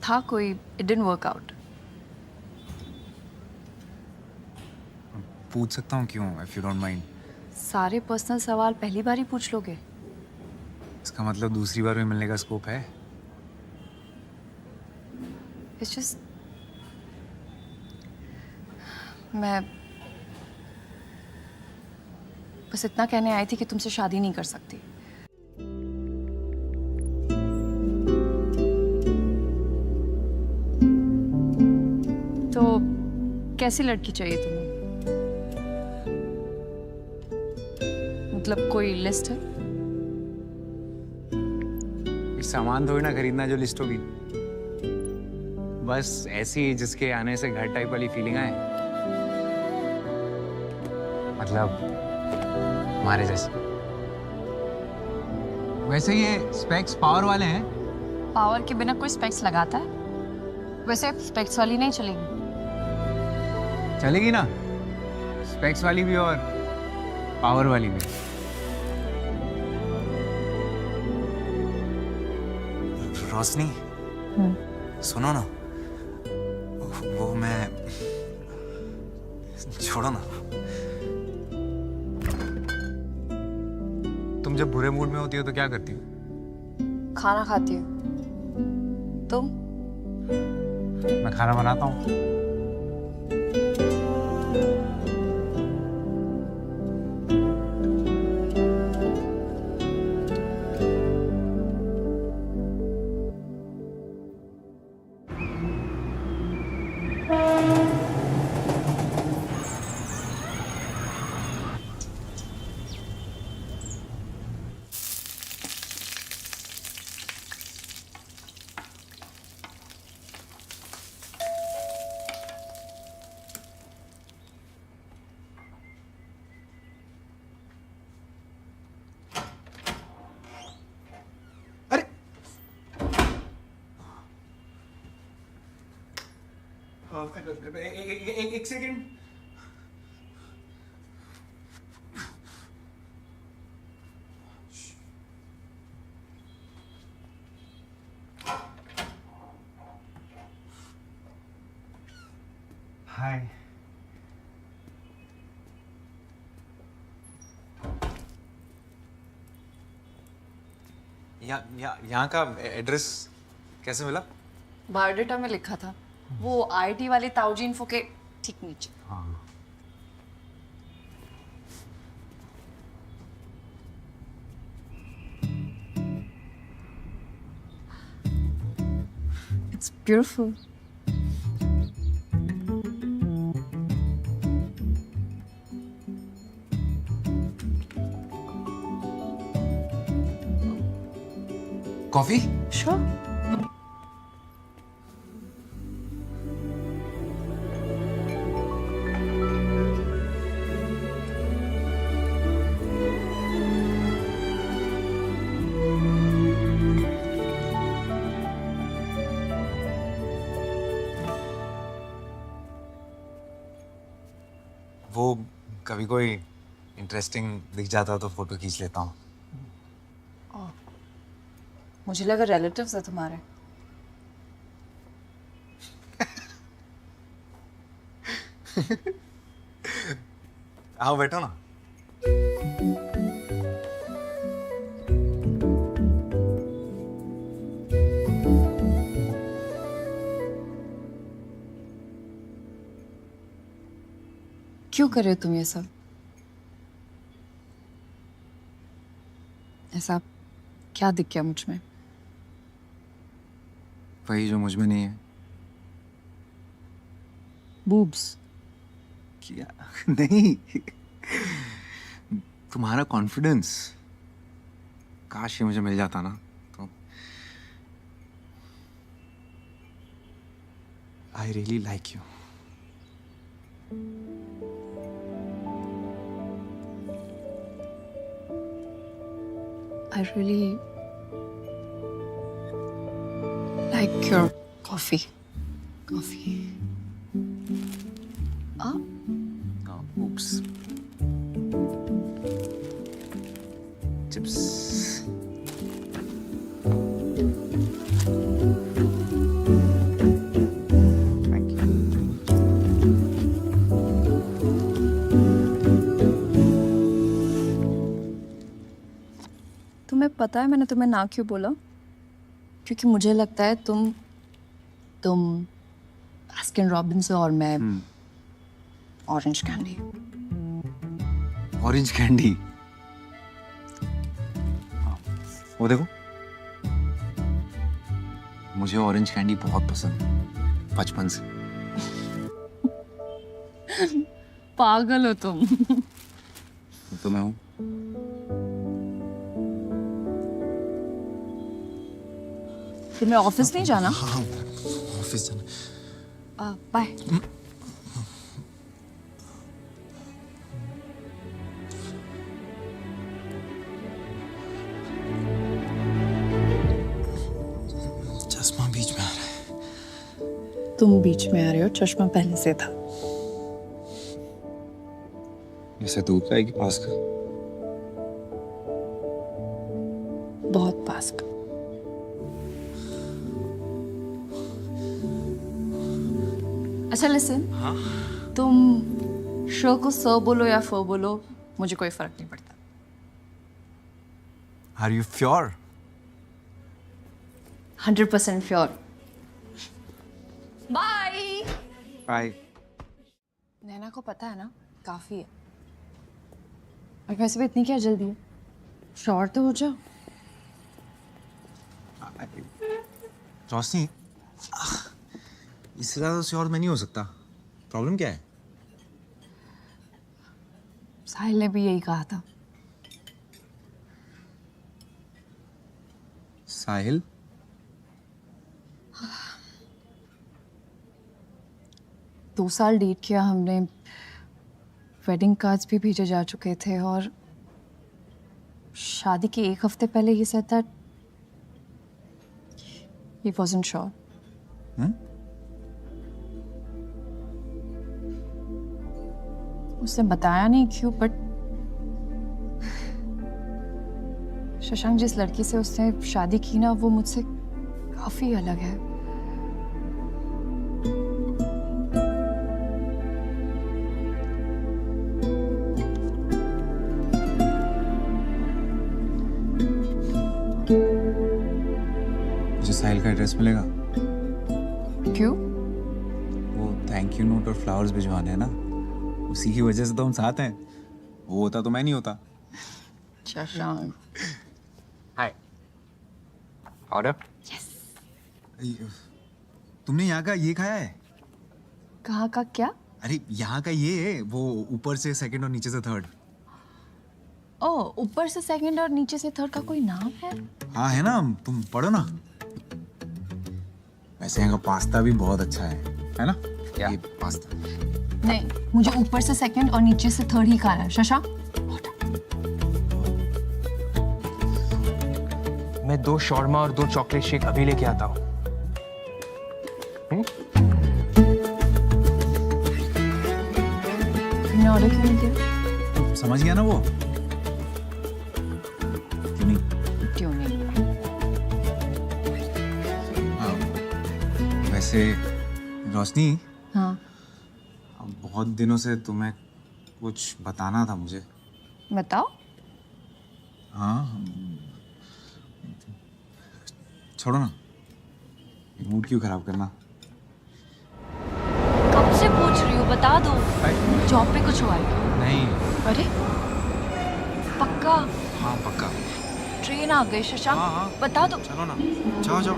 था? कोई? It didn't work out? पूछ सकता हूँ क्यों, इफ यू डोंट माइंड? सारे पर्सनल सवाल पहली बार ही पूछ लोगे? इसका मतलब दूसरी बार भी मिलने का स्कोप है? इट्स जस्ट मैं बस इतना कहने आई थी कि तुमसे शादी नहीं कर सकती। तो कैसी लड़की चाहिए तुम्हें? मतलब कोई लिस्ट है? सामान थोड़ी ना खरीदना जो लिस्ट होगी, बस ऐसी जिसके आने से घर टाइप वाली फीलिंग आए, मतलब हमारे जैसे। वैसे ये स्पेक्स पावर वाले हैं। पावर के बिना कोई स्पेक्स लगाता है? वैसे स्पेक्स वाली नहीं चलेगी। चलेगी ना, स्पेक्स वाली भी और पावर वाली भी। रोशनी, सुनो ना, वो मैं, छोड़ो ना। तुम जब बुरे मूड में होती हो तो क्या करती हो? खाना खाती हूँ। तुम? मैं खाना बनाता हूँ। एक सेकंड। हाय। यहाँ का एड्रेस कैसे मिला? बायोडेटा में लिखा था, वो आईटी वाले ताऊजी इन्फो के ठीक नीचे। हाँ। It's beautiful. कॉफी? Sure. वो कभी कोई इंटरेस्टिंग दिख जाता तो फोटो खींच लेता हूँ। मुझे लगा रिलेटिव्स है तुम्हारे। आओ बैठो ना। क्यों कर रहे हो तुम ये सब? ऐसा क्या दिख गया मुझ में? वही जो मुझ में नहीं है। बूब्स? क्या? नहीं, तुम्हारा कॉन्फिडेंस। काश ये मुझे मिल जाता ना तो। I really like you. I really like your coffee. Coffee. Ah? Oh, oops. Chips. Thank you. तुम्हें पता है मैंने तुम्हें ना क्यों बोला? क्योंकि मुझे लगता है तुम बास्किन रॉबिन्स और मैं ऑरेंज कैंडी। Orange candy? वो देखो, मुझे ऑरेंज कैंडी बहुत पसंद है बचपन से। पागल हो तुम। तो मैं हूँ। तुम्हें ऑफिस नहीं जाना? हाँ ऑफिस जाना। बाय। चश्मा बीच में आ रहा है। तुम बीच में आ रहे हो, चश्मा पहले से था। जैसे दूर का है कि पास का? बहुत पास का। अच्छा लिसन, तुम श को स बोलो या फ बोलो, मुझे कोई फर्क नहीं पड़ता। Are you sure? 100% sure. Bye. Bye. Naina को पता है ना, काफी है। और वैसे भी इतनी क्या जल्दी है? श्योर तो हो जाओ। रोशनी, इससे ज्यादा श्योर मैं नहीं हो सकता। प्रॉब्लम क्या है? साहिल ने भी यही कहा था। साहिल? दो साल डेट किया हमने, वेडिंग कार्ड्स भी भेजे जा चुके थे और शादी के एक हफ्ते पहले ही said that he wasn't sure. उसने बताया नहीं क्यों, बट शशांक जिस लड़की से उसने शादी की ना, वो मुझसे काफी अलग है। मुझे साहिल का एड्रेस मिलेगा? क्यों? वो थैंक यू नोट और फ्लावर्स भिजवाने हैं ना, उसी की वजह से तो हम साथ हैं। वो होता तो मैं नहीं होता। शशांक। हाय। ऑर्डर? यस। तुमने यहाँ का ये खाया है? कहाँ का क्या? अरे यहाँ का ये है, वो ऊपर से सेकंड और नीचे से थर्ड। ओह, ऊपर से सेकंड और नीचे से थर्ड का कोई नाम है? हाँ है ना, तुम पढ़ो ना। वैसे यहाँ का पास्ता भी बहुत अच्छा है ना? क्या? ये पास्ता। नहीं, मुझे ऊपर से सेकंड और नीचे से थर्ड ही खाना है। शशांक? मैं 2 शॉर्मा और 2 चॉकलेट शेक अभी लेके आता हूँ। तुमने ऑर्डर क्यों नहीं किया? समझ गया ना वो? क्यों नहीं? क्यों नहीं? हाँ, वैसे रोशनी, हाँ। अब बहुत दिनों से तुम्हें कुछ बताना था मुझे। बताओ। हाँ, छोड़ो ना, मूड क्यों खराब करना। कब से पूछ रही हूँ, बता दो। जॉब पे कुछ हुआ है? नहीं। अरे पक्का? हाँ पक्का। ट्रेन आ गई शशांक। हाँ। बता दो। चलो ना, जाओ जाओ।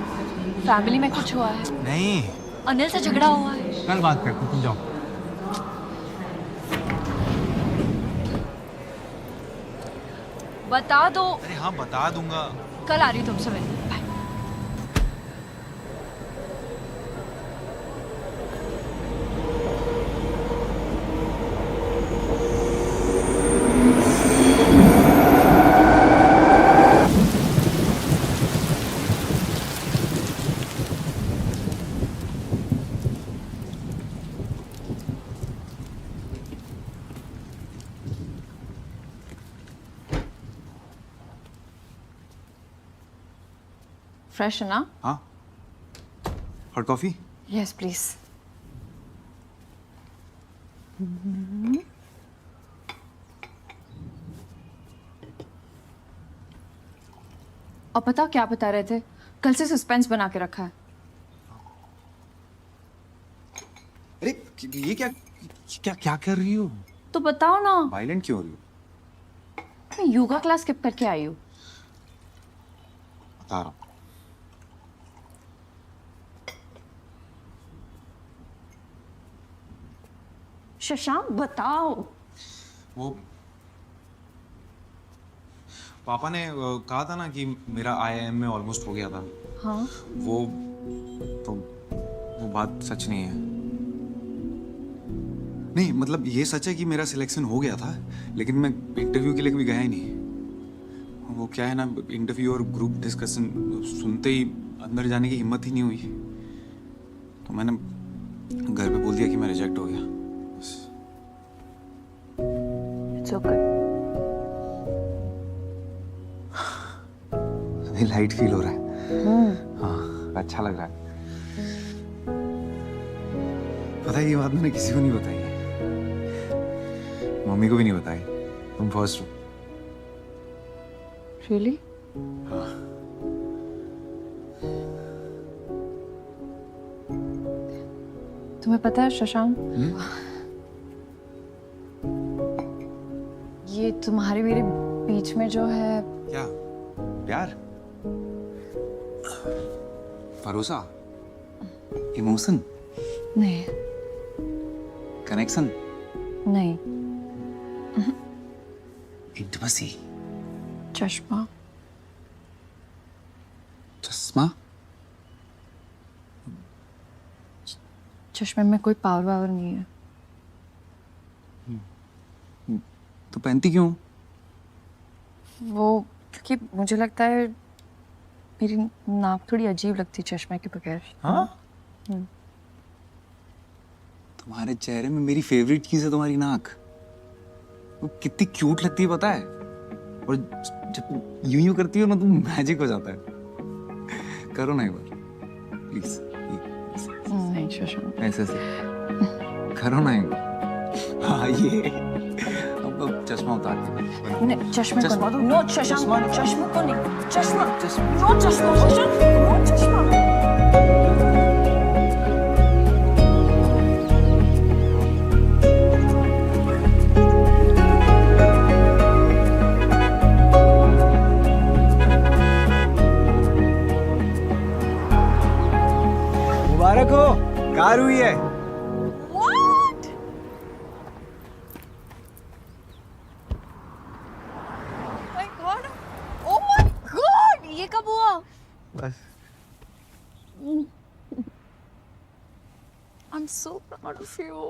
फैमिली में कुछ हुआ है? नहीं। अनिल से झगड़ा हुआ है? कल बात करते हैं, तुम जाओ। बता दो। अरे हाँ बता दूंगा। कल आ रही हूँ तुमसे मिलने। बाय। फ्रेश है ना? हाँ। Hot coffee? Yes please. और पता क्या बता रहे थे? कल से सस्पेंस बना के रखा है। अरे ये क्या क्या क्या कर रही हो? तो बताओ ना। वायलेंट क्यों हो रही हो? मैं योगा क्लास स्किप करके आई हूँ। बता रहा हूँ। शशांक बताओ। वो पापा ने कहा था ना कि मेरा IIM में ऑलमोस्ट हो गया था। हाँ वो बात सच नहीं है। नहीं मतलब ये सच है कि मेरा सिलेक्शन हो गया था, लेकिन मैं इंटरव्यू के लिए कभी गया ही नहीं। वो क्या है ना, इंटरव्यू और ग्रुप डिस्कशन सुनते ही अंदर जाने की हिम्मत ही नहीं हुई, तो मैंने घर पे बोल दिया कि मैं रिजेक्ट हो गया। It's okay. अभी लाइट फील हो रहा है। हाँ अच्छा लग रहा है। पता है ये बात मैंने किसी को नहीं बताई है, मम्मी को भी नहीं बताई। तुम फर्स्ट हो। Really? हाँ। तुम्हें पता है शशांक, ये तुम्हारे मेरे बीच में जो है क्या? प्यार? भरोसा? इमोशन? नहीं कनेक्शन? नहीं, इंटिमेसी? चश्मा। चश्मा? चश्मे में कोई पावर वावर नहीं है। तो पहनती क्यों? वो क्योंकि मुझे लगता है मेरी नाक थोड़ी अजीब लगती है चश्मे के बगैर। हाँ? तुम्हारे चेहरे में मेरी फेवरेट चीज है तुम्हारी नाक। वो कितनी क्यूट लगती है पता है, और जब यूं यूं करती हो ना तुम मैजिक हो जाता है। करो ना एक बार प्लीज। नहीं शशांक, ऐसे से करो ना एक बार। हाँ ये अब चश्मा उतार के। नहीं चश्मे को चश्मा नहीं। नो शशांक, चश्मे को नहीं। चश्मा नो चश्मा शशांक, नो चश्मा। मुबारक हो, कार हुई है। Oh my God! ये कब हुआ? बस I'm so proud of you.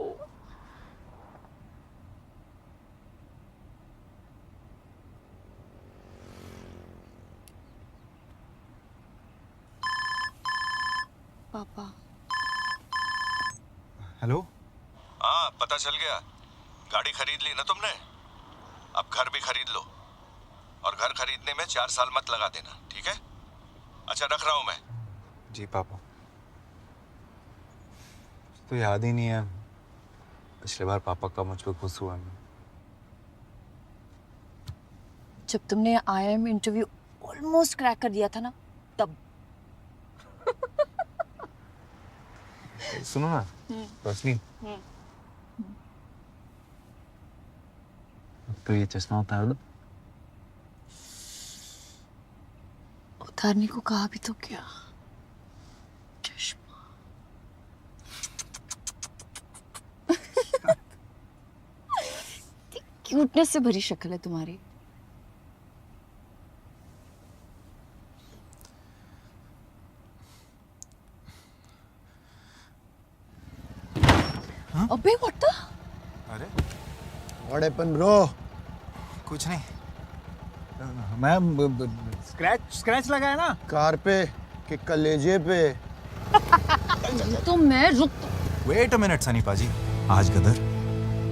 पापा। हेलो। हाँ पता चल गया, गाड़ी खरीद ली ना तुमने, अब घर भी खरीद लो, और घर खरीदने में 4 साल मत लगा देना, ठीक है? अच्छा रख रहा हूं मैं। जी पापा। तो याद ही नहीं है पिछले बार पापा का मुझ पर खुश हुआ मैं। जब तुमने IIM इंटरव्यू ऑलमोस्ट क्रैक कर दिया था ना, तब। सुनो ना रोशनी, तो ये चश्मा उतार दो। उतारने को कहा भी तो क्या, चश्मा। क्यूटनेस से भरी शक्ल है तुम्हारी। अबे व्हाट द? अरे व्हाट हैपेंड ब्रो? कुछ नहीं, मैं स्क्रैच लगा है ना कार पे कि कलेजे पे? तो मैं रुक। वेट अ मिनट सनी पाजी, आज गदर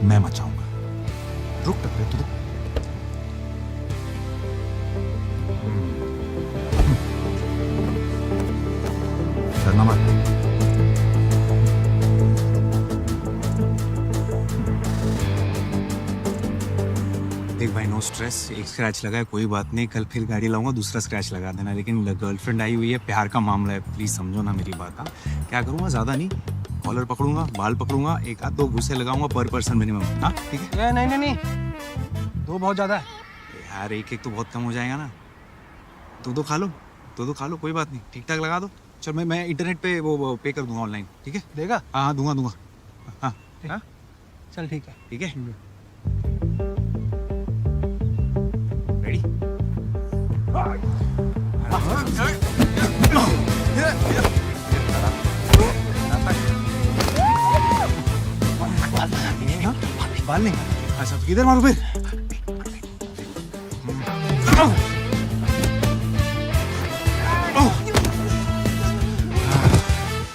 मैं मचाऊंगा। रुक टकरे तू। डरना मत। देख भाई नो स्ट्रेस, एक स्क्रैच लगा है कोई बात नहीं, कल फिर गाड़ी लाऊंगा दूसरा स्क्रैच लगा देना, लेकिन गर्लफ्रेंड आई हुई है, प्यार का मामला है, प्लीज समझो ना मेरी बात। हाँ क्या करूंगा, ज्यादा नहीं, कॉलर पकड़ूंगा, बाल पकड़ूंगा, 1-2 घुसे लगाऊंगा पर पर्सन मिनिमम। हाँ ठीक है? नहीं 2 बहुत ज्यादा है यार, एक तो बहुत कम हो जाएगा ना। 2 खा लो, 2 खा लो, कोई बात नहीं, ठीक ठाक लगा दो। चल मैं इंटरनेट पे वो पे कर दूंगा ऑनलाइन, ठीक है? देगा? हाँ दूंगा। हाँ हाँ चल ठीक है। ठीक है रेडी? बाल नहीं। अच्छा तो किधर मारू फिर?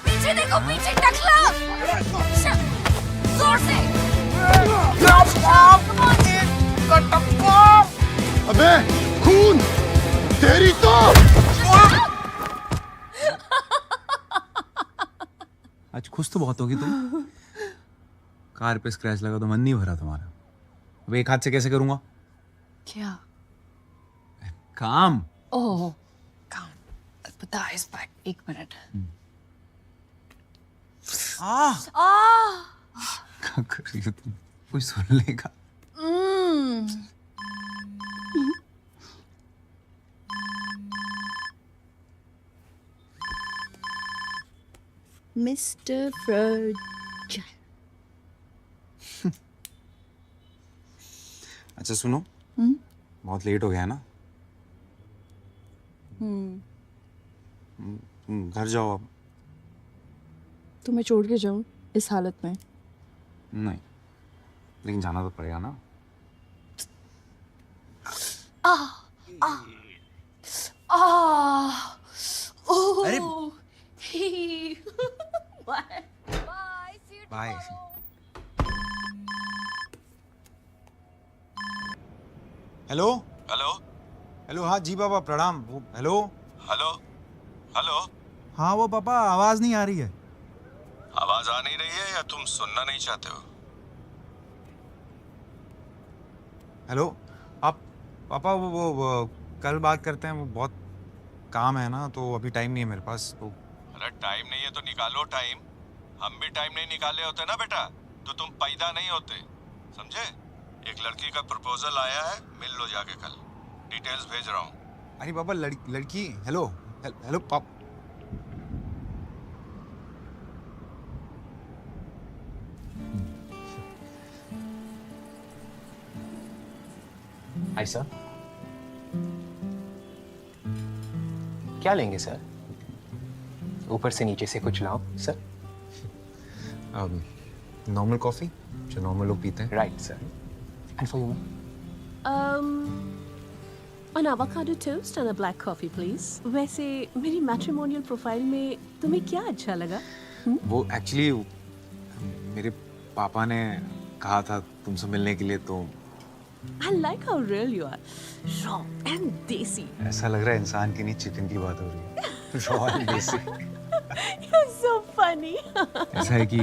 पीछे देखो, पीछे टकला। जोर से। अबे खून तेरी तो। आज खुश तो बहुत होगी तुम। कार पे स्क्रैच लगा तो मन नहीं भरा तुम्हारा। अब एक हाथ से कैसे करूंगा? क्या? काम। ओह, काम। The ice pack. एक मिनट। क्या कर रही हो तुम? कोई सुन लेगा। मिस्टर फ्रज। अच्छा सुनो, बहुत लेट हो गया ना, घर जाओ अब। तुम्हें छोड़ के जाऊं इस हालत में? नहीं, लेकिन जाना तो पड़ेगा ना। अरे बाय। हेलो हेलो हेलो, हाँ जी पापा प्रणाम। वो हेलो हेलो हेलो। हाँ वो पापा आवाज नहीं आ रही है। आवाज आ नहीं रही है या तुम सुनना नहीं चाहते हो? हेलो आप पापा वो कल बात करते हैं, वो बहुत काम है ना, तो अभी टाइम नहीं है मेरे पास। तो अरे टाइम नहीं है तो निकालो टाइम। हम भी टाइम नहीं निकाले होते ना बेटा तो तुम पैदा नहीं होते, समझे? एक लड़की का प्रपोजल आया है, मिल लो जाके कल। डिटेल्स भेज रहा हूँ। अरे पापा लड़की। हेलो हेलो पाप। हाय सर, क्या लेंगे सर? ऊपर से नीचे से कुछ लाओ सर। नॉर्मल कॉफी जो नॉर्मल लोग पीते हैं। Right sir. And for you? An avocado toast and a black coffee, please. वैसे मेरी मैट्रिमोनियल प्रोफाइल में तुम्हें क्या अच्छा लगा? वो एक्चुअली मेरे पापा ने कहा था तुमसे मिलने के लिए, तो I like how real you are. Raw and desi. ऐसा लग रहा है इंसान की नहीं चिकन की बात हो रही है। रॉ एंड देसी। You're so funny. ऐसा है कि I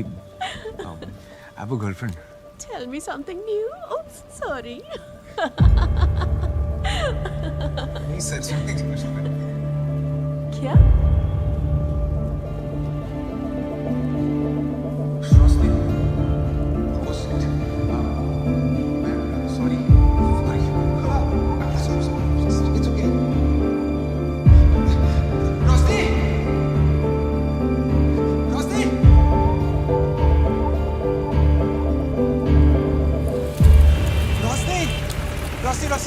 have a girlfriend. Tell me something new. Oops, sorry. नहीं सर, क्या?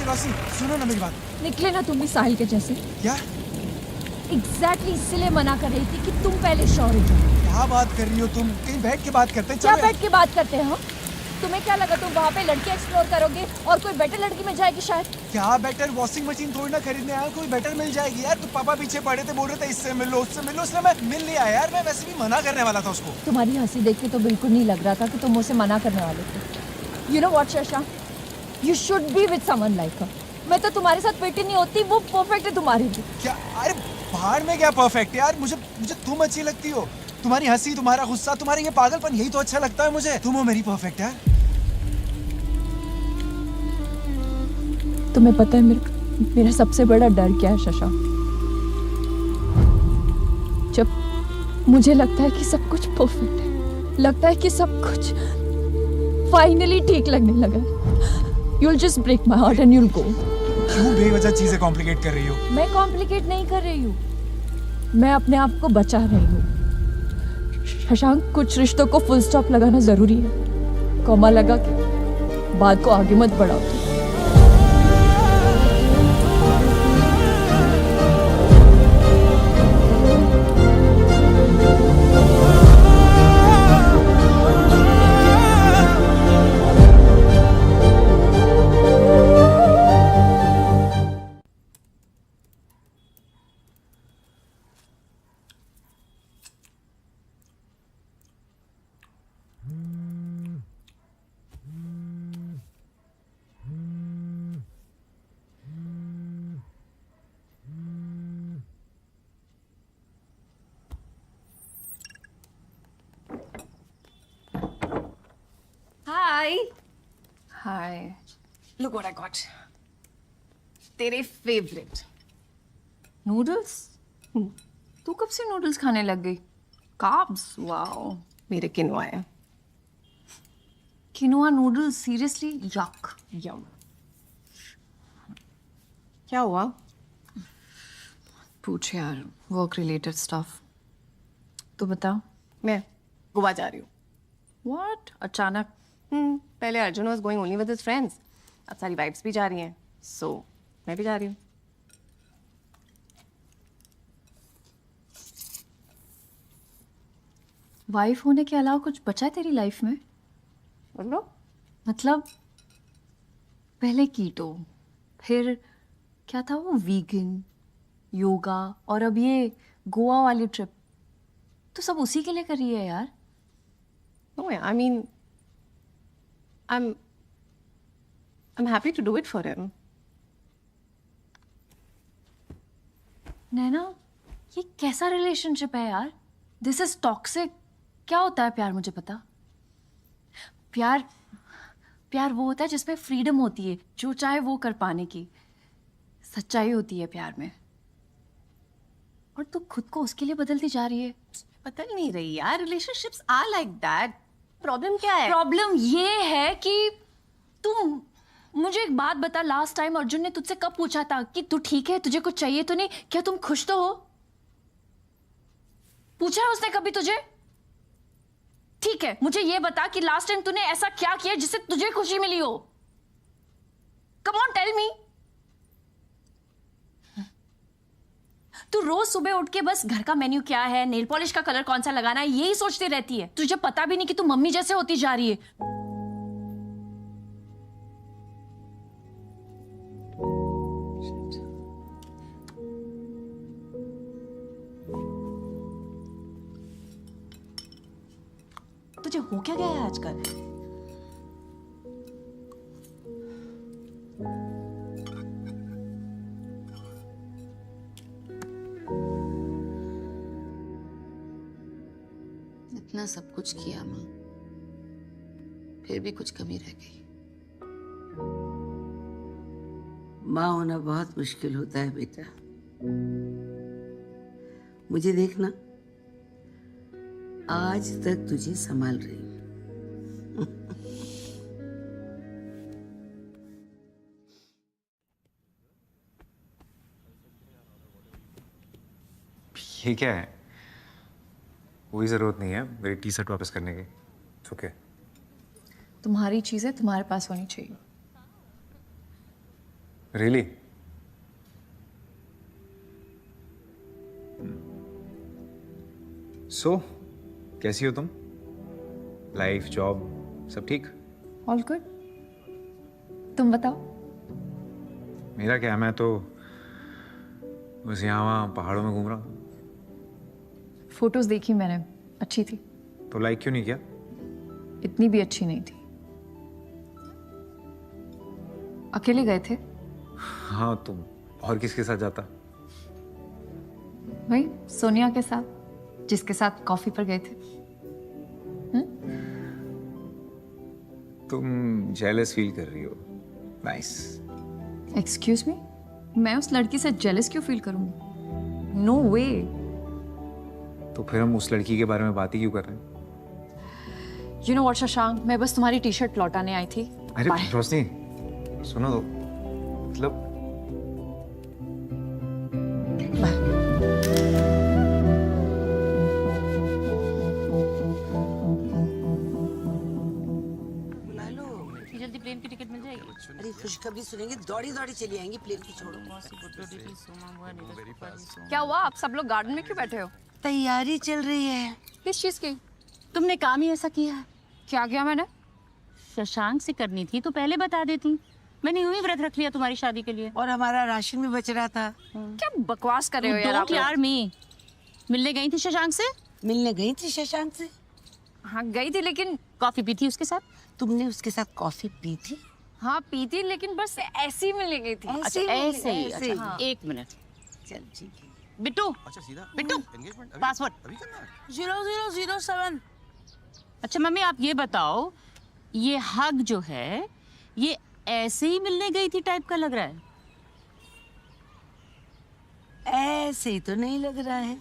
रोशनी सुनो ना मेरी बात। निकले ना तुम भी साहिल के जैसे। क्या? एग्जैक्टली इसलिए मना कर रही थी कि तुम पहले श्योर हो जाओ। क्या बात कर रही हो तुम? कहीं बैठ के बात करते हैं। क्या बैठ के बात करते हैं हम? तुम्हें क्या लगा तुम वहाँ पे लड़की एक्सप्लोर करोगे और कोई बेटर लड़की मिल जाएगी शायद? क्या बेटर? वॉशिंग मशीन थोड़ी ना खरीदने आया, कोई बेटर मिल जाएगी यार। तो पापा पीछे पड़े थे, बोल रहे थे इससे मिल लो उससे मिल लो, इसलिए मैं मिल नहीं आया यार। मैं वैसे भी मना करने वाला था उसको। तुम्हारी हंसी देख के तो बिल्कुल नहीं लग रहा था कि तुम मुझसे मना करने वाले थे। You know what Shasha, you should be with someone like her. मैं तो तुम्हारे साथ फिट ही नहीं होती, वो परफेक्ट है तुम्हारे लिए। क्या? अरे बाहर में क्या परफेक्ट यार, मुझे तुम अच्छी लगती हो। तुम्हारी हंसी, तुम्हारा गुस्सा, तुम्हारा ये पागलपन, यही तो अच्छा लगता है मुझे। तुम हो मेरी परफेक्ट यार। तुम्हें पता है मेरा सबसे बड़ा डर क्या है शशा? जब मुझे लगता है कि सब कुछ परफेक्ट है, लगता है कि सब कुछ फाइनली ठीक लगने लगा, you'll just break my heart and you'll go. क्यों बेवजह चीजें कॉम्प्लिकेट कर रही हो? मैं कॉम्प्लिकेट नहीं कर रही हूँ, मैं अपने आप को बचा रही हूँ। शशांक, कुछ रिश्तों को फुल स्टॉप लगाना जरूरी है। कॉमा लगा के बात को आगे मत बढ़ाओ। Look what I got. तेरे फेवरेट नूडल्स? तू कब से नूडल्स खाने लग गई? कार्ब्स? वाओ। मेरे किनवा है। Quinoa noodles? सीरियसली? यक। यम। क्या हुआ? पूछ यार, वर्क रिलेटेड स्टफ। तू बता। मैं गोवा जा रही हूँ। What? अचानक? पहले Arjun was going only with his friends. अब सारी वाइब्स भी जा रही हैं, so मैं भी जा रही हूँ। वाइफ होने के अलावा कुछ बचा है तेरी लाइफ में? बोलो। मतलब पहले कीटो, फिर क्या था वो, वीगन, योगा, और अब ये गोवा वाली ट्रिप। तो सब उसी के लिए कर रही है यार। No, I mean, I'm happy to do it for him. नैना, ये कैसा रिलेशनशिप है यार? This is toxic. क्या होता है प्यार, मुझे पता। प्यार वो होता है जिसमें फ्रीडम होती है, जो चाहे वो कर पाने की। सच्चाई होती है प्यार में। और तू खुद को उसके लिए बदलती जा रही है। बदल नहीं रही यार, relationships are like that. Problem क्या है? प्रॉब्लम ये है कि तुम मुझे एक बात बता, लास्ट टाइम अर्जुन ने तुझसे कब पूछा था कि तू ठीक है, तुझे कुछ चाहिए तो नहीं, क्या तुम खुश तो हो? पूछा है उसने कभी तुझे? ठीक है, मुझे ये बता कि लास्ट टाइम तूने ऐसा क्या किया जिससे तुझे खुशी मिली हो? Come on tell me. तू रोज सुबह उठ के बस घर का मेन्यू क्या है, नेल पॉलिश का कलर कौन सा लगाना है, यही सोचती रहती है। तुझे पता भी नहीं कि तू मम्मी जैसे होती जा रही है। तुझे हो क्या गया है आजकल? इतना सब कुछ किया माँ, फिर भी कुछ कमी रह गई। माँ होना बहुत मुश्किल होता है बेटा। मुझे देखना, आज तक तुझे संभाल रही हूँ। ये क्या है? कोई जरूरत नहीं है मेरी टी शर्ट वापस करने की। ओके। तुम्हारी चीजें तुम्हारे पास होनी चाहिए। रियली? सो कैसी हो तुम? लाइफ, जॉब, सब ठीक? All good. तुम बताओ। मेरा क्या, मैं तो बस यहाँ वहाँ पहाड़ों में घूम रहा हूँ। फोटोज देखी मैंने, अच्छी थी। तो लाइक क्यों नहीं किया? इतनी भी अच्छी नहीं थी। अकेले गए थे? हाँ, तुम और किसके साथ जाता? भाई सोनिया के साथ, जिसके साथ कॉफी पर गए थे। तुम जेलस फील कर रही हो। नाइस। एक्सक्यूज मी, मैं उस लड़की से जेलस क्यों फील करूंगी? नो वे। तो फिर हम उस लड़की के बारे में बात ही क्यों कर रहे हैं? यू नो व्हाट शशांक, मैं बस तुम्हारी टी शर्ट लौटाने आई थी। अरे रोशनी, सुनो तो, मतलब जल्दी प्लेन की टिकट मिल जाएगी। अरे खुशखबरी सुनेंगे, दौड़ी दौड़ी चली आएंगी, प्लेन की छोड़ो। क्या हुआ, आप सब लोग गार्डन में क्यों बैठे हो? तैयारी चल रही है। किस चीज की? तुमने काम ही ऐसा किया है। क्या किया मैंने? शशांक से करनी थी तो पहले बता देती। मैंने यूं ही व्रत रख लिया तुम्हारी शादी के लिए। और हमारा राशन भी बच रहा था। क्या बकवास कर रहे हो यार आप लोग? यार मी मिलने गई थी शशांक से? मिलने गई थी शशांक से? हाँ गई थी, लेकिन कॉफी पी थी उसके साथ? तुमने उसके साथ कॉफी पी थी? हाँ पी थी, लेकिन बस ऐसे ही मिलने गई थी। अच्छा ऐसे ही। अच्छा एक मिनट। चल ठीक है। बिट्टू, अच्छा सीधा बिट्टू, पासवर्ड अभी करना है? 0007। अच्छा मम्मी आप ये बताओ, ये हग जो है ये ऐसे ही मिलने गई थी टाइप का लग रहा है। ऐसे ही तो नहीं लग रहा है।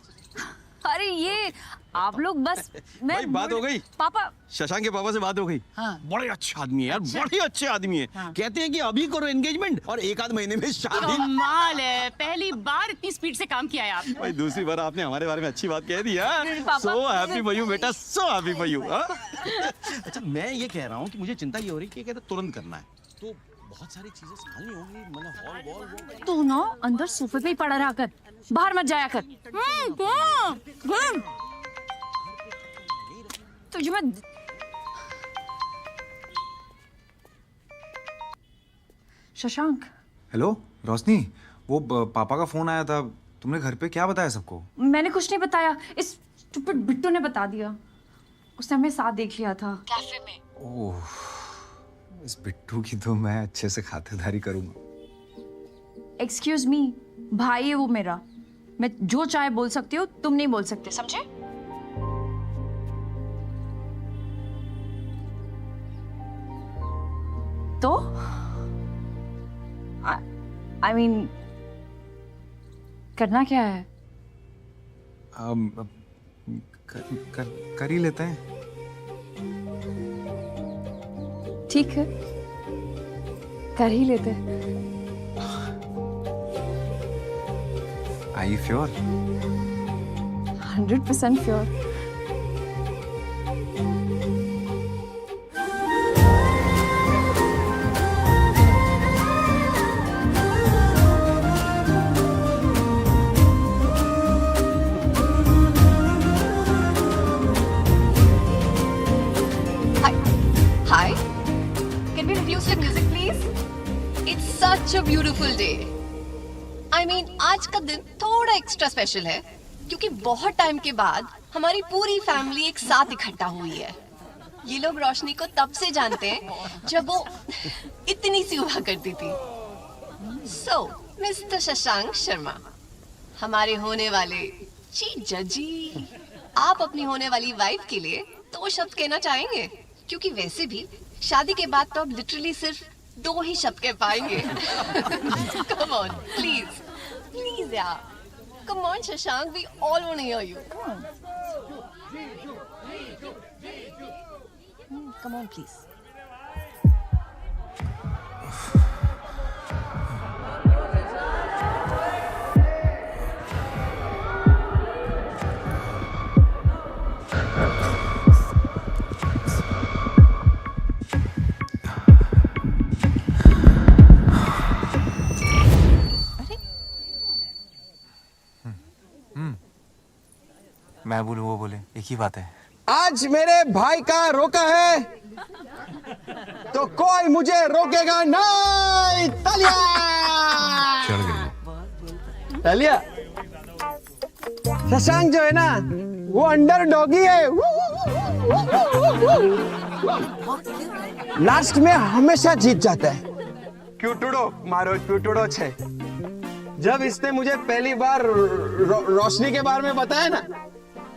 अरे ये आप लोग बस मैं भाई, बात हो गई? पापा शशांक के पापा से बात हो गई। हाँ। बड़े अच्छे आदमी है यार, बड़े अच्छे आदमी है। हाँ। कहते हैं कि अभी करो एंगेजमेंट और 1 आध महीने में शादी। कमाल है, पहली बार इतनी स्पीड से काम किया है आप। भाई दूसरी बार आपने हमारे बारे में अच्छी बात कह दी है। पापा। सो हैप्पी फॉर यू बेटा, सो हैप्पी फॉर यू। अच्छा मैं ये कह रहा हूँ कि मुझे चिंता ये हो रही है कि कहते तुरंत करना है तो बहुत सारी चीजें संभालनी होंगी, मतलब हॉल वॉल। तू ना अंदर सोफे पे ही पड़ा रहा कर, बाहर मत जाया कर। तुझे मैं शशांक। हेलो रोशनी, वो पापा का फोन आया था, तुमने घर पे क्या बताया सबको? मैंने कुछ नहीं बताया, इस स्टूपिड बिट्टू ने बता दिया। उसने हमें साथ देख लिया था कैफे में। ओह, इस बिट्टू की तो मैं अच्छे से खातिरदारी करूंगा। एक्सक्यूज मी, भाई है वो मेरा, मैं जो चाहे बोल सकती हूँ, तुम नहीं बोल सकते, समझे? तो आई मीन करना क्या है? कर ही लेते हैं। ठीक है, कर ही लेते। Are you sure? 100% sure. Hi. Can we reduce the music, please? It's such a beautiful day. I mean, आज का दिन थोड़ा एक्स्ट्रा स्पेशल है क्योंकि बहुत टाइम के बाद हमारी पूरी फैमिली एक साथ इकट्ठा हुई है। ये लोग रोशनी को तब से जानते हैं जब वो इतनी सी हुआ करती थी। So, मिस्टर शशांक शर्मा, हमारे होने वाले जीजा जी, आप अपनी होने वाली वाइफ के लिए 2 शब्द कहना चाहेंगे? क्योंकि वैसे भी शादी के बाद तो आप लिटरली सिर्फ 2 ही शब्द कह पाएंगे। Come on, please, please यार, come on Shashank, we all want to hear you. Come on, please. मैं बोलूं वो बोले, एक ही बात है। आज मेरे भाई का रोका है तो कोई मुझे रोकेगा नहीं। तालिया चढ़ गई। तालिया। शशांक जो है ना, वो अंडर डॉगी है। लास्ट में हमेशा जीत जाता है। क्यूटुडो मारो, क्यूटुडो छे। जब इसने मुझे पहली बार रोशनी के बारे में बताया ना,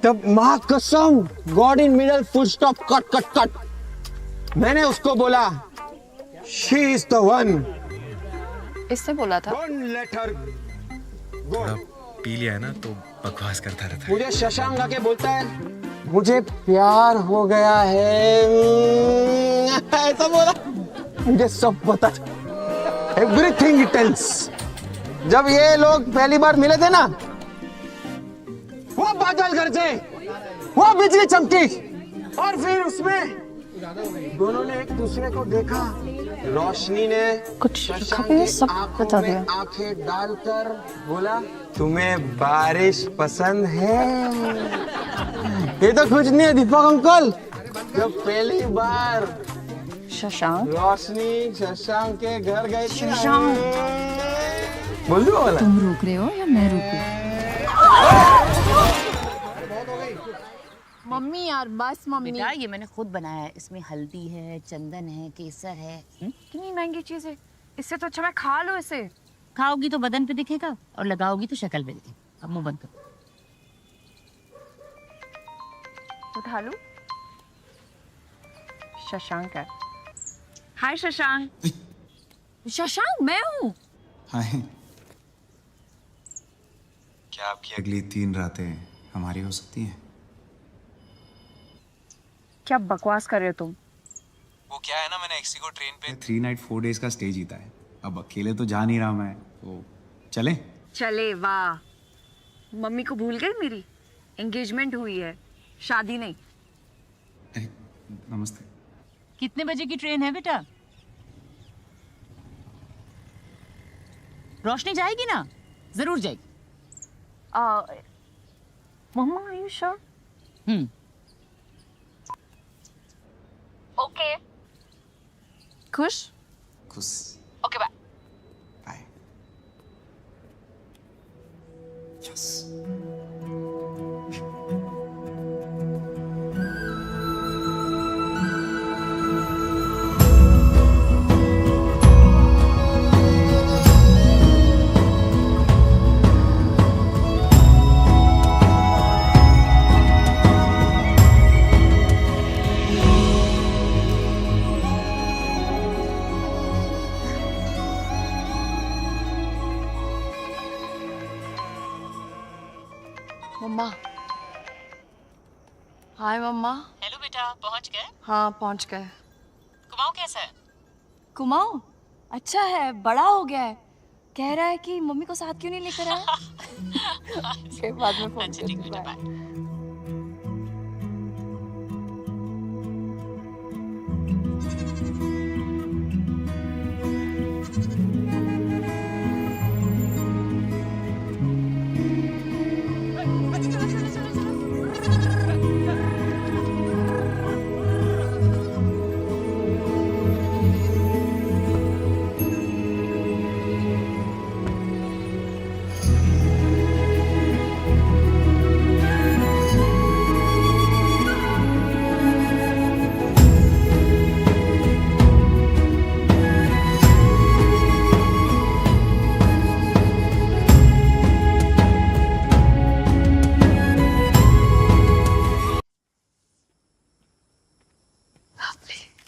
तब माँ कसम, God in middle full stop cut cut cut, मैंने उसको बोला शी इज द वन। इसने बोला था? Don't let her go. P लिया है ना तो बकवास करता रहता है। मुझे शशांक आके बोलता है मुझे प्यार हो गया है, ऐसा बोला। मुझे सब पता था, एवरीथिंग ही टेल्स। जब ये लोग पहली बार मिले थे ना, वो बादल गरजे, वो बिजली चमकी, और फिर उसमें दोनों ने एक दूसरे को देखा। रोशनी ने कुछ सब बता दिया। आंखें डालकर बोला तुम्हें बारिश पसंद है। ये तो कुछ नहीं है दीपक अंकल। जब पहली बार शशांक रोशनी शशांक के घर गई थी, शशांक, बोल दो वाला। तुम रोक रहे हो या मैं रोकूं? मम्मी यार बस मम्मी। बेटा ये मैंने खुद बनाया है, इसमें हल्दी है, चंदन है, केसर है। कितनी महंगी चीज है, इससे तो अच्छा मैं खा लो इसे। खाओगी तो बदन पे दिखेगा और लगाओगी तो शक्ल पे दिखेगा। अब मुंह बंद करो। उठा लो। शशांक है। हाय शशांक। शशांक मैं हूँ। हाय। क्या आपकी अगली 3 रातें हमारी हो सकती हैं? क्या बकवास कर रहे हो तुम? वो क्या है ना, मैंने एक्सी को ट्रेन पे 3 नाइट 4 डेज का स्टे जीता है। अब अकेले तो जा नहीं रहा मैं, तो चलें? चले वाह। मम्मी को भूल गई मेरी? एंगेजमेंट हुई है, शादी नहीं। नमस्ते। कितने बजे की ट्रेन है बेटा? रोशनी जाएगी ना? जरूर जाएगी। मम्मा आर यू श्योर? ओके। खुश? खुश। Okay bye. बाय। यस। मम्मा। हाय मम्मा। हेलो बेटा, पहुंच गए? हाँ पहुंच गए। कुमाऊं कैसा है? कुमाऊं अच्छा है, बड़ा हो गया है। कह रहा है कि मम्मी को साथ क्यों नहीं लेकर आया। फिर बाद में फोन अच्छा ठीक है बेटा, बाय।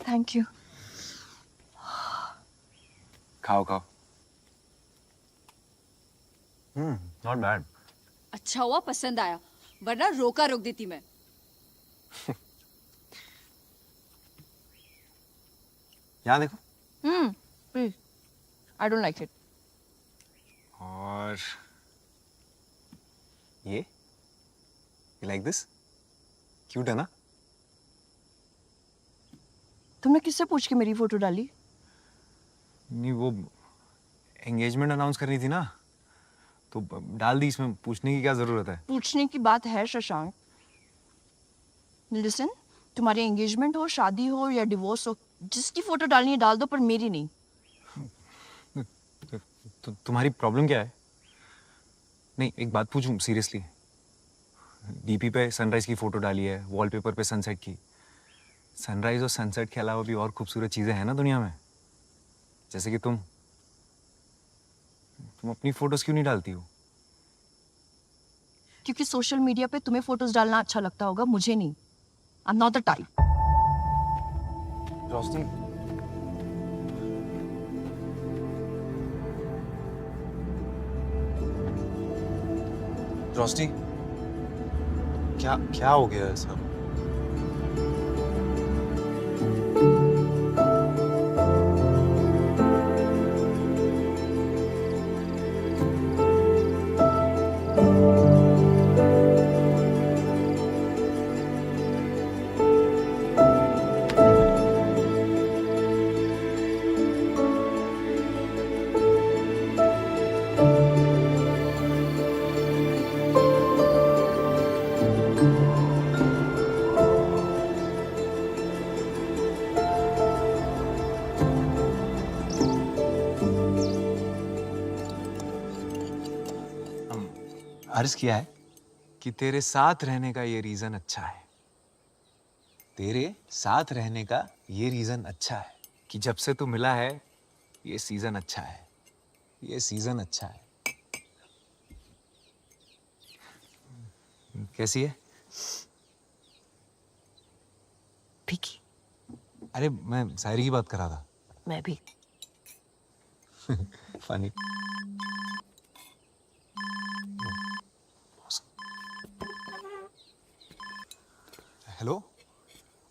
Thank you. खाओ खाओ। Not bad. अच्छा हुआ पसंद आया, वरना रोका रोक देती मैं। यहाँ देखो। Please. I don't like it. और ये यू लाइक दिस? क्यूट है ना? तुमने किससे पूछ के मेरी फोटो डाली? नहीं, वो एंगेजमेंट अनाउंस करनी थी ना, तो डाल दी। इसमें पूछने की क्या जरूरत है? पूछने की बात है शशांक। लिसन, तुम्हारी एंगेजमेंट हो, शादी हो या डिवोर्स हो, जिसकी फोटो डालनी है डाल दो, पर मेरी नहीं। तो तुम्हारी प्रॉब्लम क्या है? नहीं, एक बात पूछूं सीरियसली। डीपी पे सनराइज की फोटो डाली है, वॉलपेपर पे सनसेट की। सनराइज और सनसेट के अलावा भी और खूबसूरत चीजें हैं ना दुनिया में, जैसे कि तुम अपनी फोटोज क्यों नहीं डालती हो? क्योंकि सोशल मीडिया पे तुम्हें फोटोज डालना अच्छा लगता होगा, मुझे नहीं। I am not the type. Roshni, Roshni, क्या क्या हो गया है सब? अर्ज किया है कि तेरे साथ रहने का ये रीजन अच्छा है। तेरे साथ रहने का ये रीजन अच्छा है कि जब से तू मिला है ये सीजन अच्छा है, ये सीजन अच्छा है। कैसी है? फीकी। अरे मैं शायरी की बात कर रहा था। मैं भी। फनी। हेलो,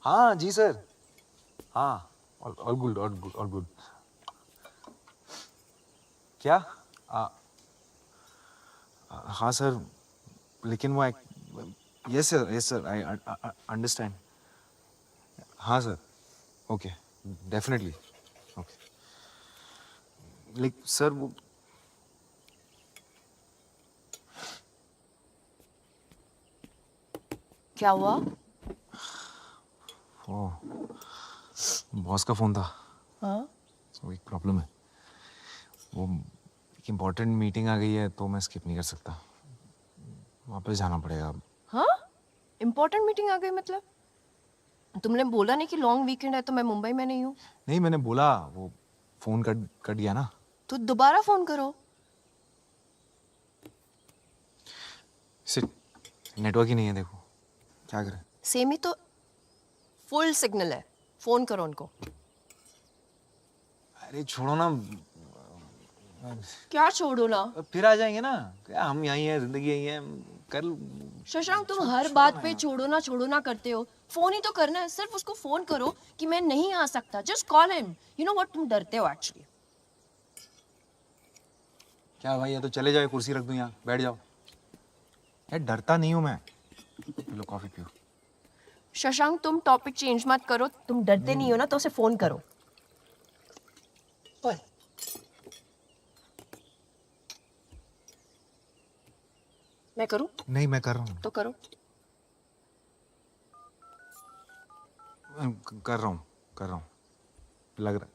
हाँ जी सर, हाँ all good all good all good. क्या? हाँ सर, लेकिन वो यस सर आई अंडरस्टैंड। हाँ सर, ओके डेफिनेटली ओके। लेकिन सर वो क्या हुआ? वो बॉस का फोन था। हाँ? तो एक प्रॉब्लम है, वो एक इम्पोर्टेंट मीटिंग आ गई है तो मैं स्किप नहीं कर सकता, वापस जाना पड़ेगा। हाँ? इम्पोर्टेंट मीटिंग आ गई मतलब? तुमने बोला नहीं कि लॉन्ग वीकेंड है तो मैं मुंबई में नहीं हूँ? नहीं, मैंने बोला, वो फोन कट गया ना। तो दोबारा फोन करो। नेटवर्क ही नहीं है, देखो क्या करें। सेम ही तो फुल सिग्नल है, फोन करो उनको। अरे छोड़ो ना, क्या छोड़ो ना? फिर आ जाएंगे ना, क्या हम यहीं हैं, जिंदगी यहीं है, कर। शशांक तुम हर बात पे छोड़ो ना करते हो। फोन ही तो करना है, सिर्फ उसको फोन करो कि मैं नहीं आ सकता। Just call him. You know what, तुम डरते हो एक्चुअली। क्या भाई, या तो चले जाओ, कुर्सी रख दूं यहाँ, बैठ जाओ। यार डरता नहीं हूँ मैं। लो कॉफी पियो। शशांक तुम टॉपिक चेंज मत करो। तुम डरते नहीं हो ना तो उसे फोन करो। मैं करूं? नहीं, मैं कर रहा हूँ। तो करो। कर रहा हूँ लग रहा है।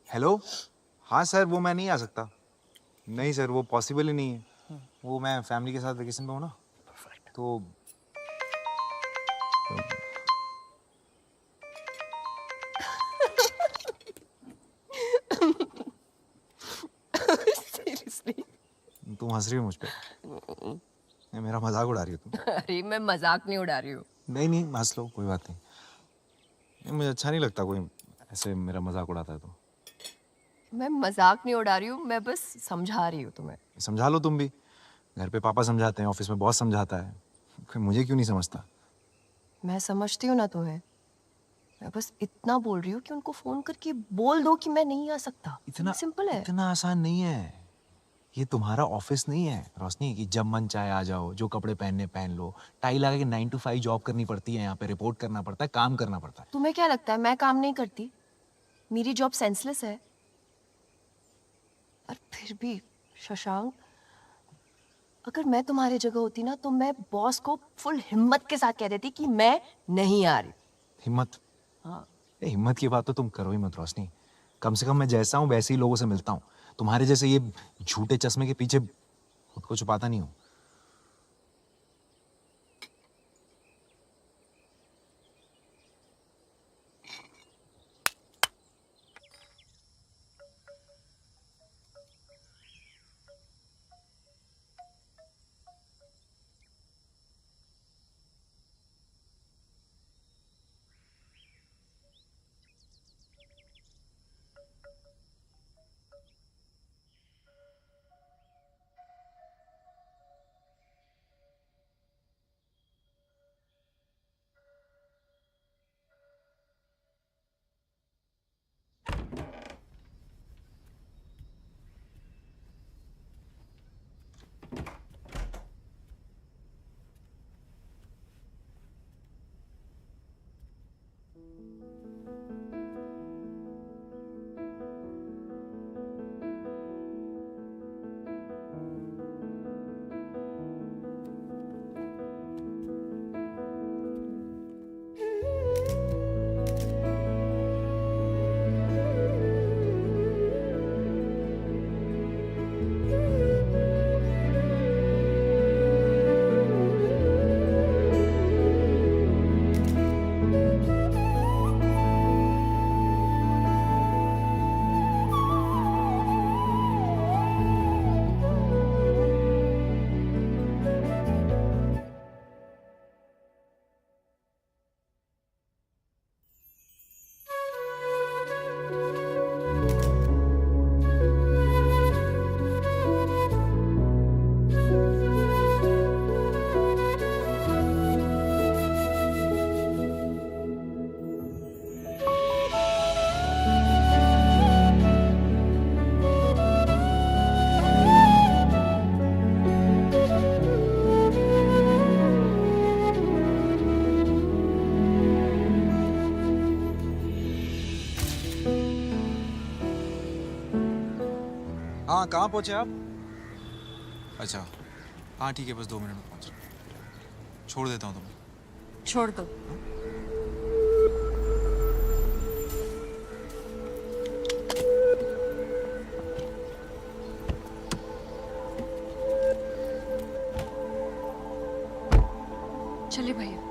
हेलो, हाँ सर, वो मैं नहीं आ सकता। नहीं सर, वो पॉसिबल ही नहीं है। वो मैं फैमिली के साथ वेकेशन पे हूँ ना, तो सीरियसली? तुम हंस रही हो मुझ पे? ये मेरा मजाक उड़ा रही हो तुम? अरे मैं मजाक नहीं उड़ा रही हूँ। नहीं हंस लो, कोई बात नहीं। ये मुझे अच्छा नहीं लगता कोई ऐसे मेरा मजाक उड़ाता है तो। मैं मजाक नहीं उड़ा रही हूँ, मैं बस समझा रही हूँ तुम्हें। समझा लो तुम भी। घर पे पापा समझाते हैं, ऑफिस में बॉस समझाता है, फिर मुझे क्यों नहीं समझता? मैं समझती हूँ ना तुम्हें। मैं बस इतना बोल रही हूँ कि उनको फोन करके बोल दो कि मैं नहीं आ सकता। इतना सिंपल है। इतना आसान नहीं है। ये तुम्हारा ऑफिस नहीं है रोशनी कि जब मन चाहे आ जाओ, जो कपड़े पहनने पहन लो। टाई लगा के 9 to 5 जॉब करनी पड़ती है, यहाँ पे रिपोर्ट करना पड़ता है, काम करना पड़ता है। तुम्हें क्या लगता है मैं काम नहीं करती? मेरी जॉब सेंसलेस है। और फिर भी शशांक, अगर मैं तुम्हारी जगह होती ना तो मैं बॉस को फुल हिम्मत के साथ कह देती कि मैं नहीं आ रही। हिम्मत? हाँ। हिम्मत की बात तो तुम करो ही मत रोशनी। कम से कम मैं जैसा हूँ वैसे ही लोगों से मिलता हूँ। तुम्हारे जैसे ये झूठे चश्मे के पीछे खुद को छुपाता नहीं हूँ। हाँ कहाँ पहुँचे आप? अच्छा हाँ ठीक है, बस 2 मिनट में पहुँच रहा हूँ। छोड़ देता हूँ तुम्हें। छोड़ दो। चलिए भैया।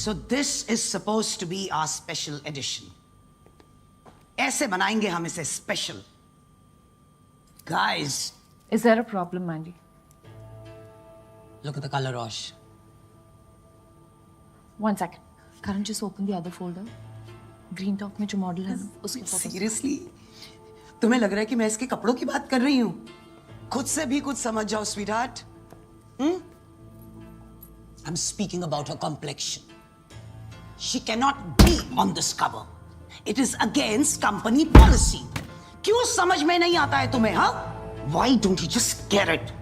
So this is supposed to be our special edition. ऐसे बनाएंगे हम इसे special. Guys. Is there a problem, Mandy? Look at the color, Rosh. One second. Karan, just open the other folder. Green Talk में जो model है ना, उसके photo. Seriously? तुम्हें लग रहा है कि मैं इसके कपड़ों की बात कर रही हूँ? खुद से भी कुछ समझ जाओ, sweetheart. I'm speaking about her complexion. She cannot be on this cover. It is against company policy. क्यों समझ में नहीं आता है तुम्हें, हाँ? Why don't you just get it?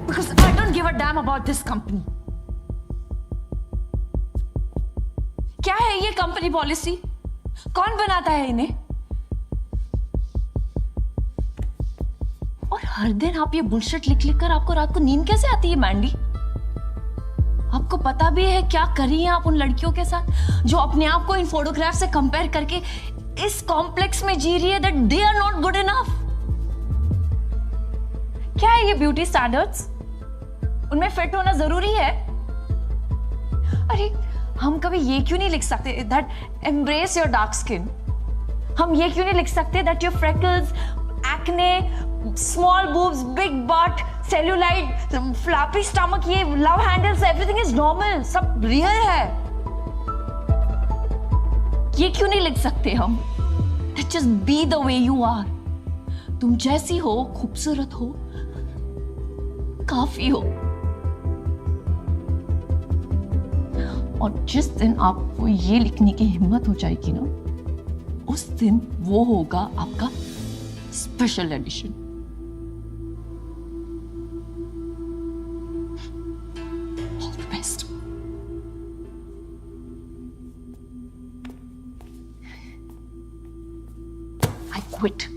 Because I don't give a damn about this company. क्या है ये कंपनी पॉलिसी? कौन बनाता है इन्हें? और हर दिन आप ये बुलशिट लिख लिख कर आपको रात को नींद कैसे आती है, मैंडी? आपको पता भी है क्या करी हैं आप उन लड़कियों के साथ जो अपने आप को इन फोटोग्राफ से कंपेयर करके इस कॉम्प्लेक्स में जी रही है that they are not good enough? क्या है ये ब्यूटी स्टैंडर्ड्स? उनमें फिट होना जरूरी है? अरे हम कभी ये क्यों नहीं लिख सकते that embrace your dark skin? हम ये क्यों नहीं लिख सकते that your freckles, acne, small boobs, big butt, cellulite, flappy stomach, ये love handles, everything is normal, सब रियल है? ये क्यों नहीं लिख सकते हम that just be the way you are? तुम जैसी हो, खूबसूरत हो, काफी हो। और जिस दिन आपको ये लिखने की हिम्मत हो जाएगी ना, उस दिन वो होगा आपका special edition. All the best. I quit.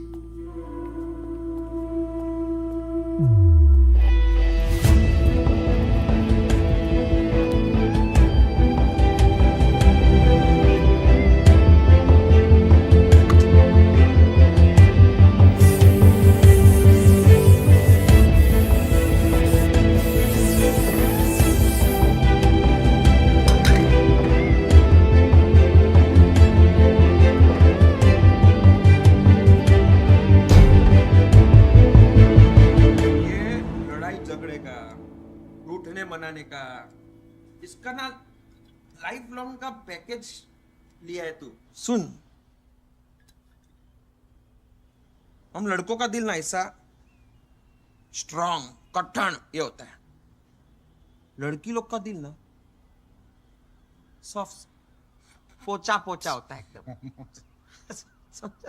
मनाने का इसका ना लाइफ लॉन्ग का पैकेज लिया है तू। सुन, हम लड़कों का दिल ना ऐसा स्ट्रॉन्ग, कठिन ये होता है। लड़की लोग का दिल ना सॉफ्ट, पोचा पोचा होता है एकदम।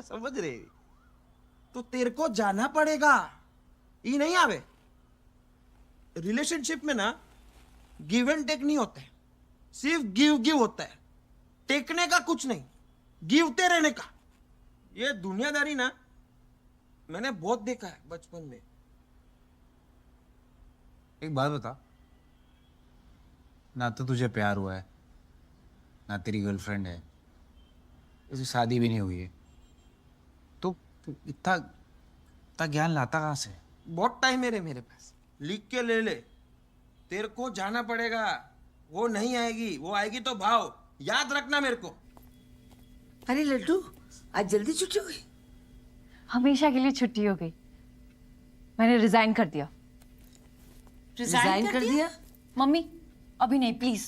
समझ रहे? तो तेरे को जाना पड़ेगा, ये नहीं आवे। रिलेशनशिप में ना गिव एंड टेक नहीं होता है, सिर्फ गिव गिव होता है। टेकने का कुछ नहीं, गिवते रहने का। ये दुनियादारी ना मैंने बहुत देखा है बचपन में। एक बात बता, ना तो तुझे प्यार हुआ है, ना तेरी गर्लफ्रेंड है, उसकी शादी भी नहीं हुई है, तो इतना ज्ञान लाता कहाँ से? बहुत टाइम है रे मेरे पास, लिख के ले ले। तेरे को जाना पड़ेगा, वो नहीं आएगी, वो आएगी तो भाव। याद रखना मेरे को। अरे लड्डू, आज जल्दी छुट्टी हो गई? हमेशा के लिए छुट्टी हो गई। मैंने रिजाइन कर दिया। रिजाइन कर दिया? मम्मी अभी नहीं, प्लीज।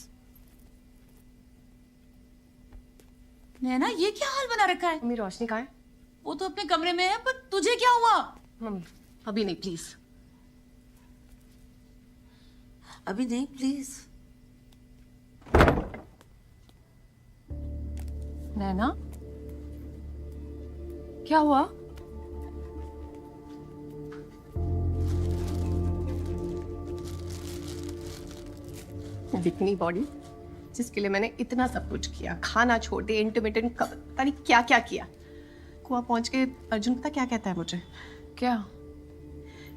नैना, ये क्या हाल बना रखा है? मम्मी रोशनी कहाँ है? वो तो अपने कमरे में है, पर तुझे क्या हुआ? मम्मी अभी नहीं, प्लीज। अभी नहीं, प्लीज। नैना, क्या हुआ? दिखनी बॉडी जिसके लिए मैंने इतना सब कुछ किया, खाना छोड़ दिया, इंटरमिटेंट पता नहीं क्या क्या किया। कुआ पहुंच के अर्जुन पता क्या कहता है मुझे? क्या?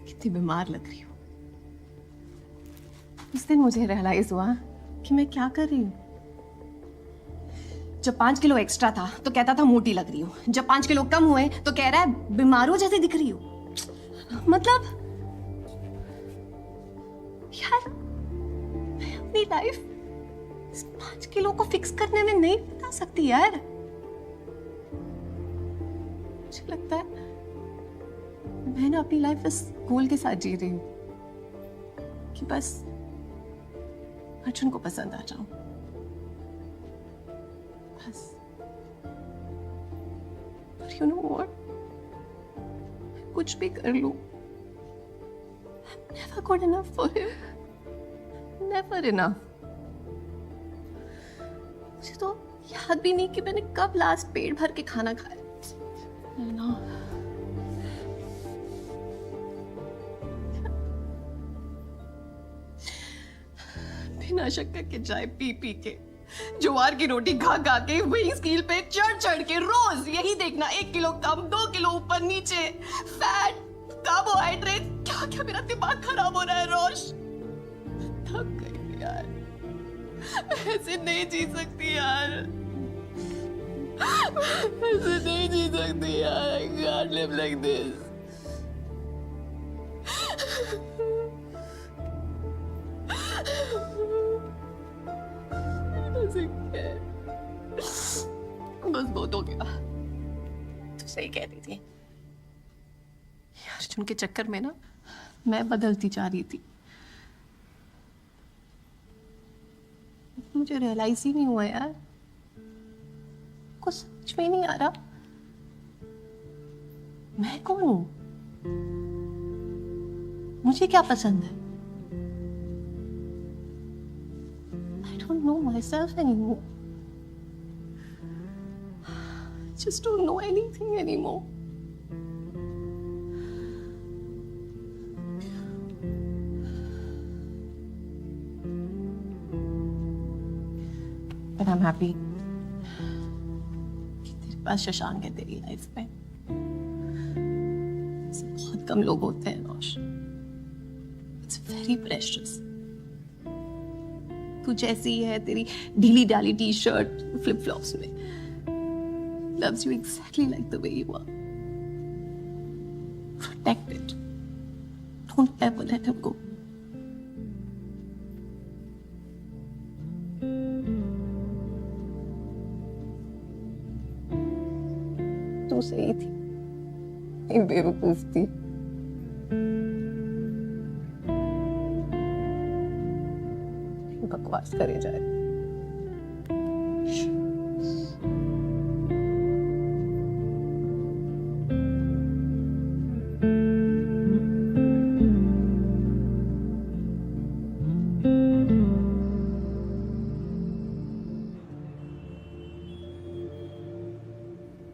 कितनी बीमार लग रही हूँ। उस दिन मुझे रियलाइज हुआ कि मैं क्या कर रही हूँ। जब 5 किलो एक्स्ट्रा था तो कहता था मोटी लग रही हूँ, जब 5 किलो कम हुए तो कह रहा है बीमारों जैसे दिख रही हूँ। मतलब यार, मैं अपनी लाइफ 5 किलो को फिक्स करने में नहीं बता सकती यार। मुझे लगता है मैं ना अपनी लाइफ इस गोल के साथ जी रही हूँ कि बस अर्जुन को पसंद आ जाऊं, बस। But you know what? मैं कुछ भी कर लूं, I'm never good enough for him. Never enough. मुझे तो याद भी नहीं कि मैंने कब लास्ट पेट भर के खाना खाया। नैना, बिना शक्कर के चाय पी पी के, ज्वार की रोटी खा खा के, वही स्कील पे चढ़ चढ़ के रोज यही देखना, 1 किलो कम, 2 किलो ऊपर नीचे, फैट, कार्बोहाइड्रेट, क्या क्या मेरा दिमाग खराब हो रहा है रोश। थक गई यार, मैं ऐसे नहीं जी सकती यार, ऐसे नहीं जी सकती यार। I can't live like this. बस बहुत हो गया। तू सही कहती थी, अर्जुन के चक्कर में ना मैं बदलती जा रही थी। मुझे रियलाइज ही नहीं हुआ यार, कुछ समझ में नहीं आ रहा मैं कौन हूं, मुझे क्या पसंद है। I don't know myself anymore. I just don't know anything anymore. But I'm happy कि तेरे पास शशांक है तेरी लाइफ में। ऐसे बहुत कम लोग होते हैं रोश। It's very precious. तू जैसी है, तेरी ढीली डाली टी शर्ट, फ्लिप फ्लॉप्स में, loves you exactly like the way you are. Protect it. Don't ever let him go. तू सही थी, मैं बेवकूफ थी। बकवास करे जाए।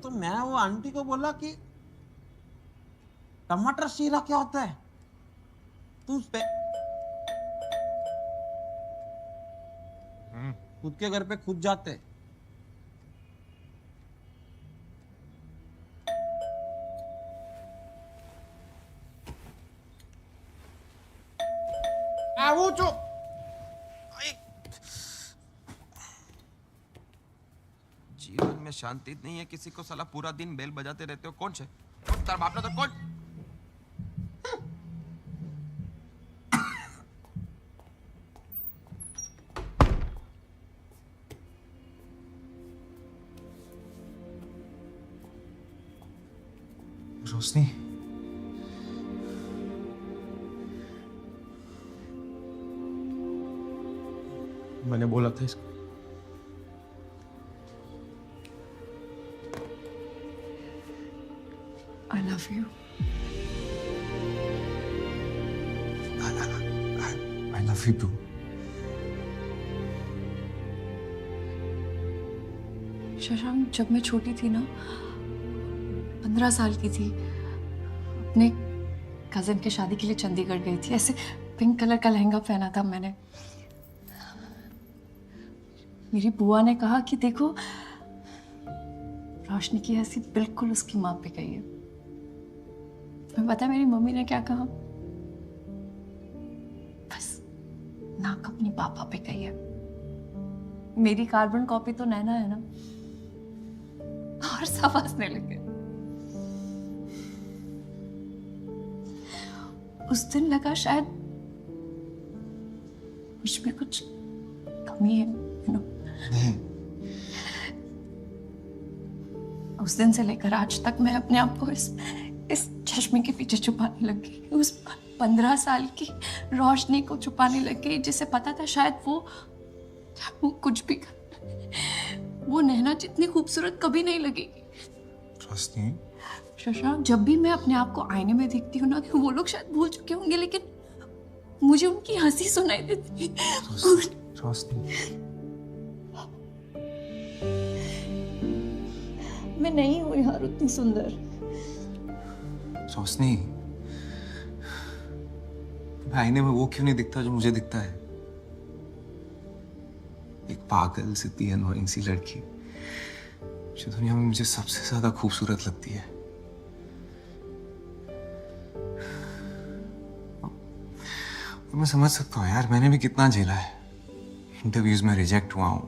तो मैं वो आंटी को बोला कि टमाटर शीरा क्या होता है, तू उस पे खुद के घर पे खुद जाते। वो जो जीवन में शांति नहीं है किसी को, साला पूरा दिन बेल बजाते रहते हो। कौन से तेरा बाप ने तो कौन? रोशनी, मैंने बोला था इसको। I love you. I love you too. Shashank, जब मैं छोटी थी ना, 15 साल की थी, अपने कजिन के शादी के लिए चंडीगढ़ गई थी। ऐसे पिंक कलर का लहंगा पहना था मैंने। मेरी बुआ ने कहा कि देखो, रोशनी की हंसी बिल्कुल उसकी माँ पे गई है। तुम्हें पता है मेरी मम्मी ने क्या कहा? बस नाक अपनी पापा पे गई है। मेरी कार्बन कॉपी तो नैना है ना। और सब हंसने लगे। उस दिन लगा शायद मुझ में कुछ कमी है, यू नो। उस दिन से लेकर आज तक मैं अपने आप को इस चश्मे के पीछे छुपाने लगी। उस 15 साल की रोशनी को छुपाने लगी, जिसे पता था शायद वो कुछ भी कर, वो नैना जितनी खूबसूरत कभी नहीं लगेगी। रोशनी, शशांक, जब भी मैं अपने आप को आईने में देखती हूँ ना, कि वो लोग शायद भूल चुके होंगे, लेकिन मुझे उनकी हंसी सुनाई देती है। रोशनी, मैं नहीं हूँ यार उतनी सुंदर। रोशनी, आईने में वो क्यों नहीं दिखता जो मुझे दिखता है? एक पागल सी अनोइंग सी लड़की जो दुनिया में मुझे सबसे ज्यादा खूबसूरत लगती है। और मैं समझ सकता हूँ यार, मैंने भी कितना झेला है। इंटरव्यूज में रिजेक्ट हुआ हूँ,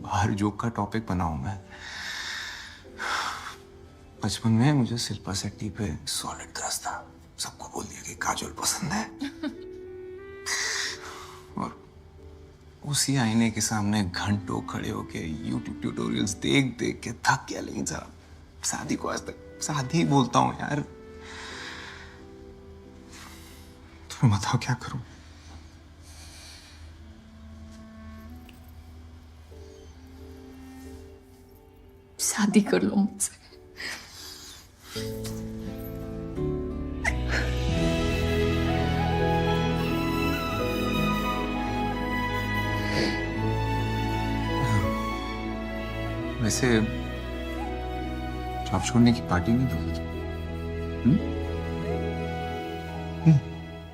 हर जोक का टॉपिक बना हूं मैं। बचपन में मुझे शिल्पा शेट्टी पे सॉलिड क्रश था। सबको बोल दिया कि काजोल पसंद है। और उसी आईने के सामने घंटों खड़े होके YouTube ट्यूटोरियल्स देख देख के थक गया। लेकिन जरा शादी को आज तक शादी ही बोलता हूँ यार। तुम्हें बताओ क्या करूं? शादी कर लो मुझसे। वैसे जॉब छोड़ने की पार्टी नहीं दोगे तुम?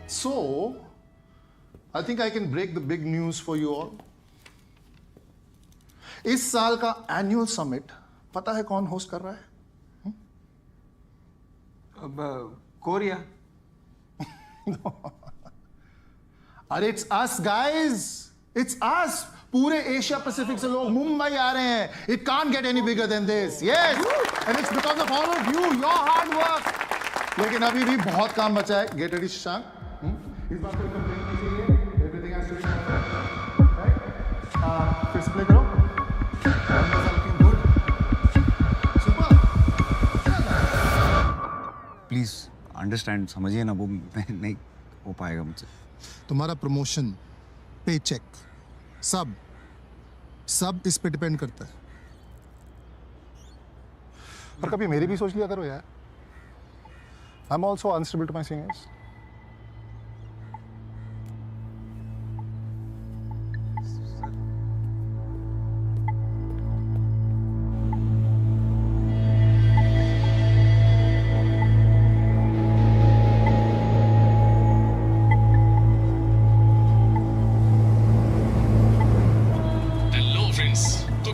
So, I think I can break the big news for you all. इस साल का एनुअल समिट पता है कौन होस्ट कर रहा है? अब कोरिया। अरे it's us guys, it's us. पूरे एशिया पैसिफिक से लोग मुंबई आ रहे हैं। It can't get any bigger than this. Yes, and it's because of all of you, your hard work. लेकिन अभी भी बहुत काम बचा है। Get ready Shashank. इस बात को कंप्लेन नहीं चाहिए। Everything has to be perfect, right? फिर प्ले करो। प्लीज अंडरस्टैंड, समझिए ना, वो नहीं हो पाएगा मुझसे। तुम्हारा प्रमोशन, पे चेक, सब इस पे डिपेंड करता है। पर कभी मेरी भी सोच लिया करो यार। I am also unstable to my seniors.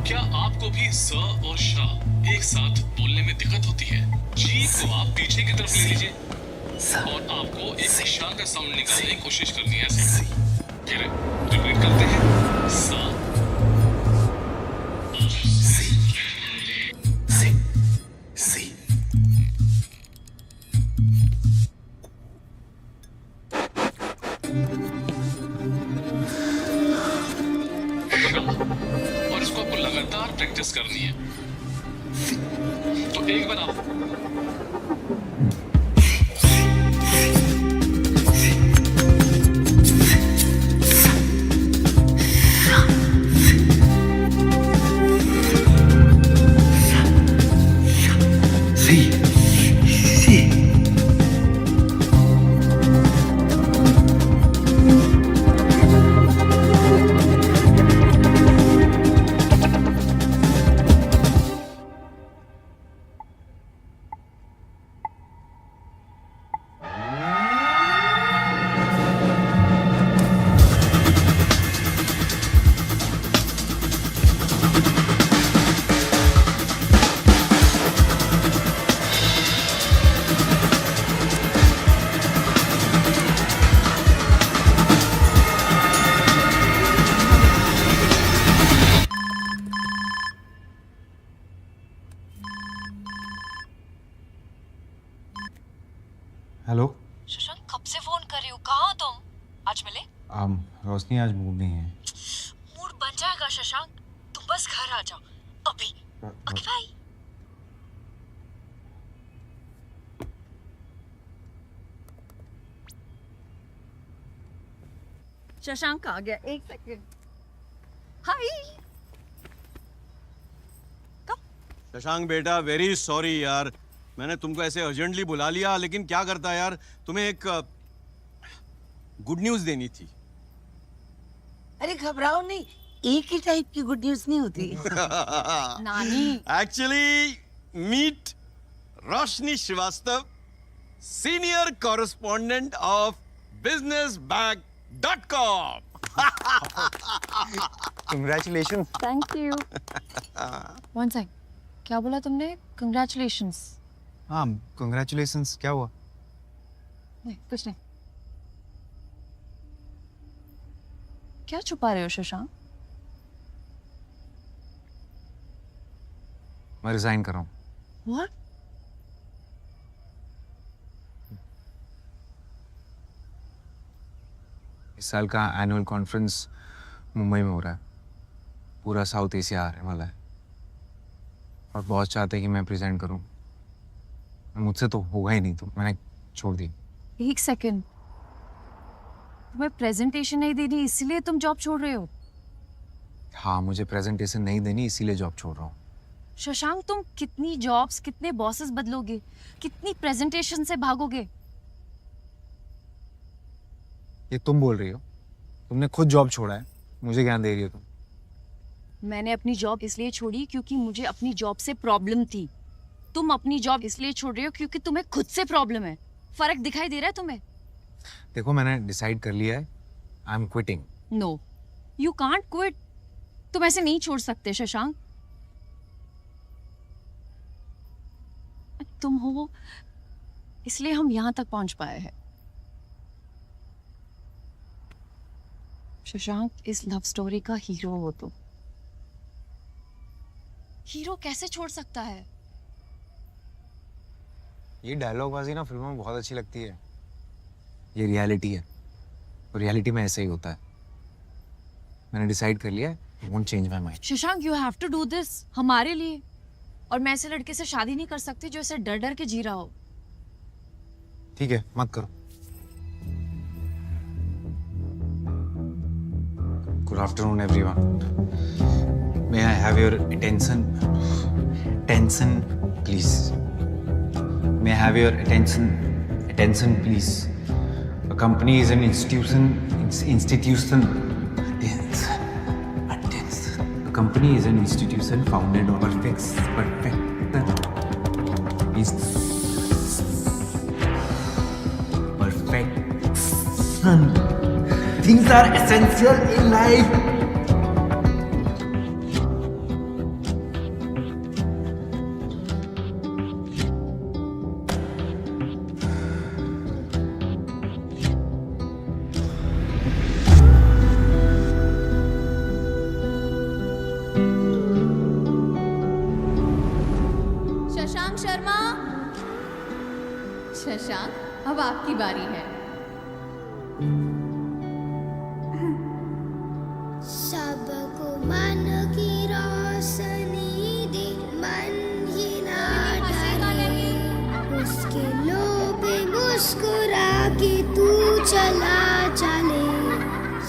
क्या आपको भी स और श एक साथ बोलने में दिक्कत होती है? जी को आप पीछे की तरफ ले लीजिए और आपको एक श का साउंड निकालने की कोशिश करनी है। ऐसे फिर रिपीट करते हैं। स और इसको आपको लगातार प्रैक्टिस करनी है। तो एक बार आप हेलो शशांक कब से फोन कर रही हो, कहाँ हो तुम? आज मिले? रोशनी आज मूड नहीं है। मूड बन जाएगा शशांक, तुम बस घर आ जाओ अभी। Okay bye. शशांक आ गया, एक सेकंड। हाय। शशांक बेटा, वेरी सॉरी यार, मैंने तुमको ऐसे अर्जेंटली बुला लिया, लेकिन क्या करता यार, तुम्हें एक गुड न्यूज देनी थी। अरे घबराओ नहीं, एक ही टाइप की गुड न्यूज नहीं होती। नानी। Actually meet Roshni Srivastava, senior correspondent of businessbag.com। Congratulation. Thank you. One sec, क्या बोला तुमने? कंग्रेचुलेशंस। हाँ कंग्रेचुलेशंस, क्या हुआ? नहीं कुछ नहीं। क्या छुपा रहे हो शशांक? मैं रिजाइन कर रहा हूँ। What? इस साल का एनुअल कॉन्फ्रेंस मुंबई में हो रहा है, पूरा साउथ एशिया आने वाला है और बहुत चाहते हैं कि मैं प्रेजेंट करूं। मुझसे तो होगा ही नहीं, तो मैंने छोड़ दी। एक सेकंड, तुम्हें प्रेजेंटेशन नहीं देनी इसीलिए तुम जॉब छोड़ रहे हो? हाँ मुझे प्रेजेंटेशन नहीं देनी इसीलिए जॉब छोड़ रहा हूँ। शशांक तुम कितनी जॉब्स, कितने बॉसेस बदलोगे, कितनी प्रेजेंटेशन से भागोगे? ये तुम बोल रही हो? तुमने खुद जॉब छोड़ा है, मुझे ज्ञान दे रही हो तुम? मैंने अपनी जॉब इसलिए छोड़ी क्योंकि मुझे अपनी जॉब से प्रॉब्लम थी। तुम अपनी जॉब इसलिए छोड़ रहे हो क्योंकि तुम्हें खुद से प्रॉब्लम है। फर्क दिखाई दे रहा है तुम्हें? देखो मैंने डिसाइड कर लिया है, I am quitting. No, you can't quit. तुम ऐसे नहीं छोड़ सकते शशांक। तुम हो इसलिए हम यहां तक पहुंच पाए हैं। शशांक, इस लव स्टोरी का हीरो हो तुम। हीरो कैसे छोड़ सकता है? ये डायलॉग बाजी ना फिल्मों में बहुत अच्छी लगती है, ये रियलिटी है और रियलिटी में ऐसे ही होता है। मैंने डिसाइड कर लिया है, won't change my mind. Shashank, you have to do this हमारे लिए। और मैं ऐसे लड़के से शादी नहीं कर सकती जो ऐसे डर डर के जी रहा हो। ठीक है, मत करो। Good afternoon everyone. May I have your attention please? May I have your attention please? A company is an institution. A company is an institution founded on perfection. Things are essential in life. Shashank Sharma, Shashank अब आपकी बारी है। सबको मन की रोशनी दे, मन चला चले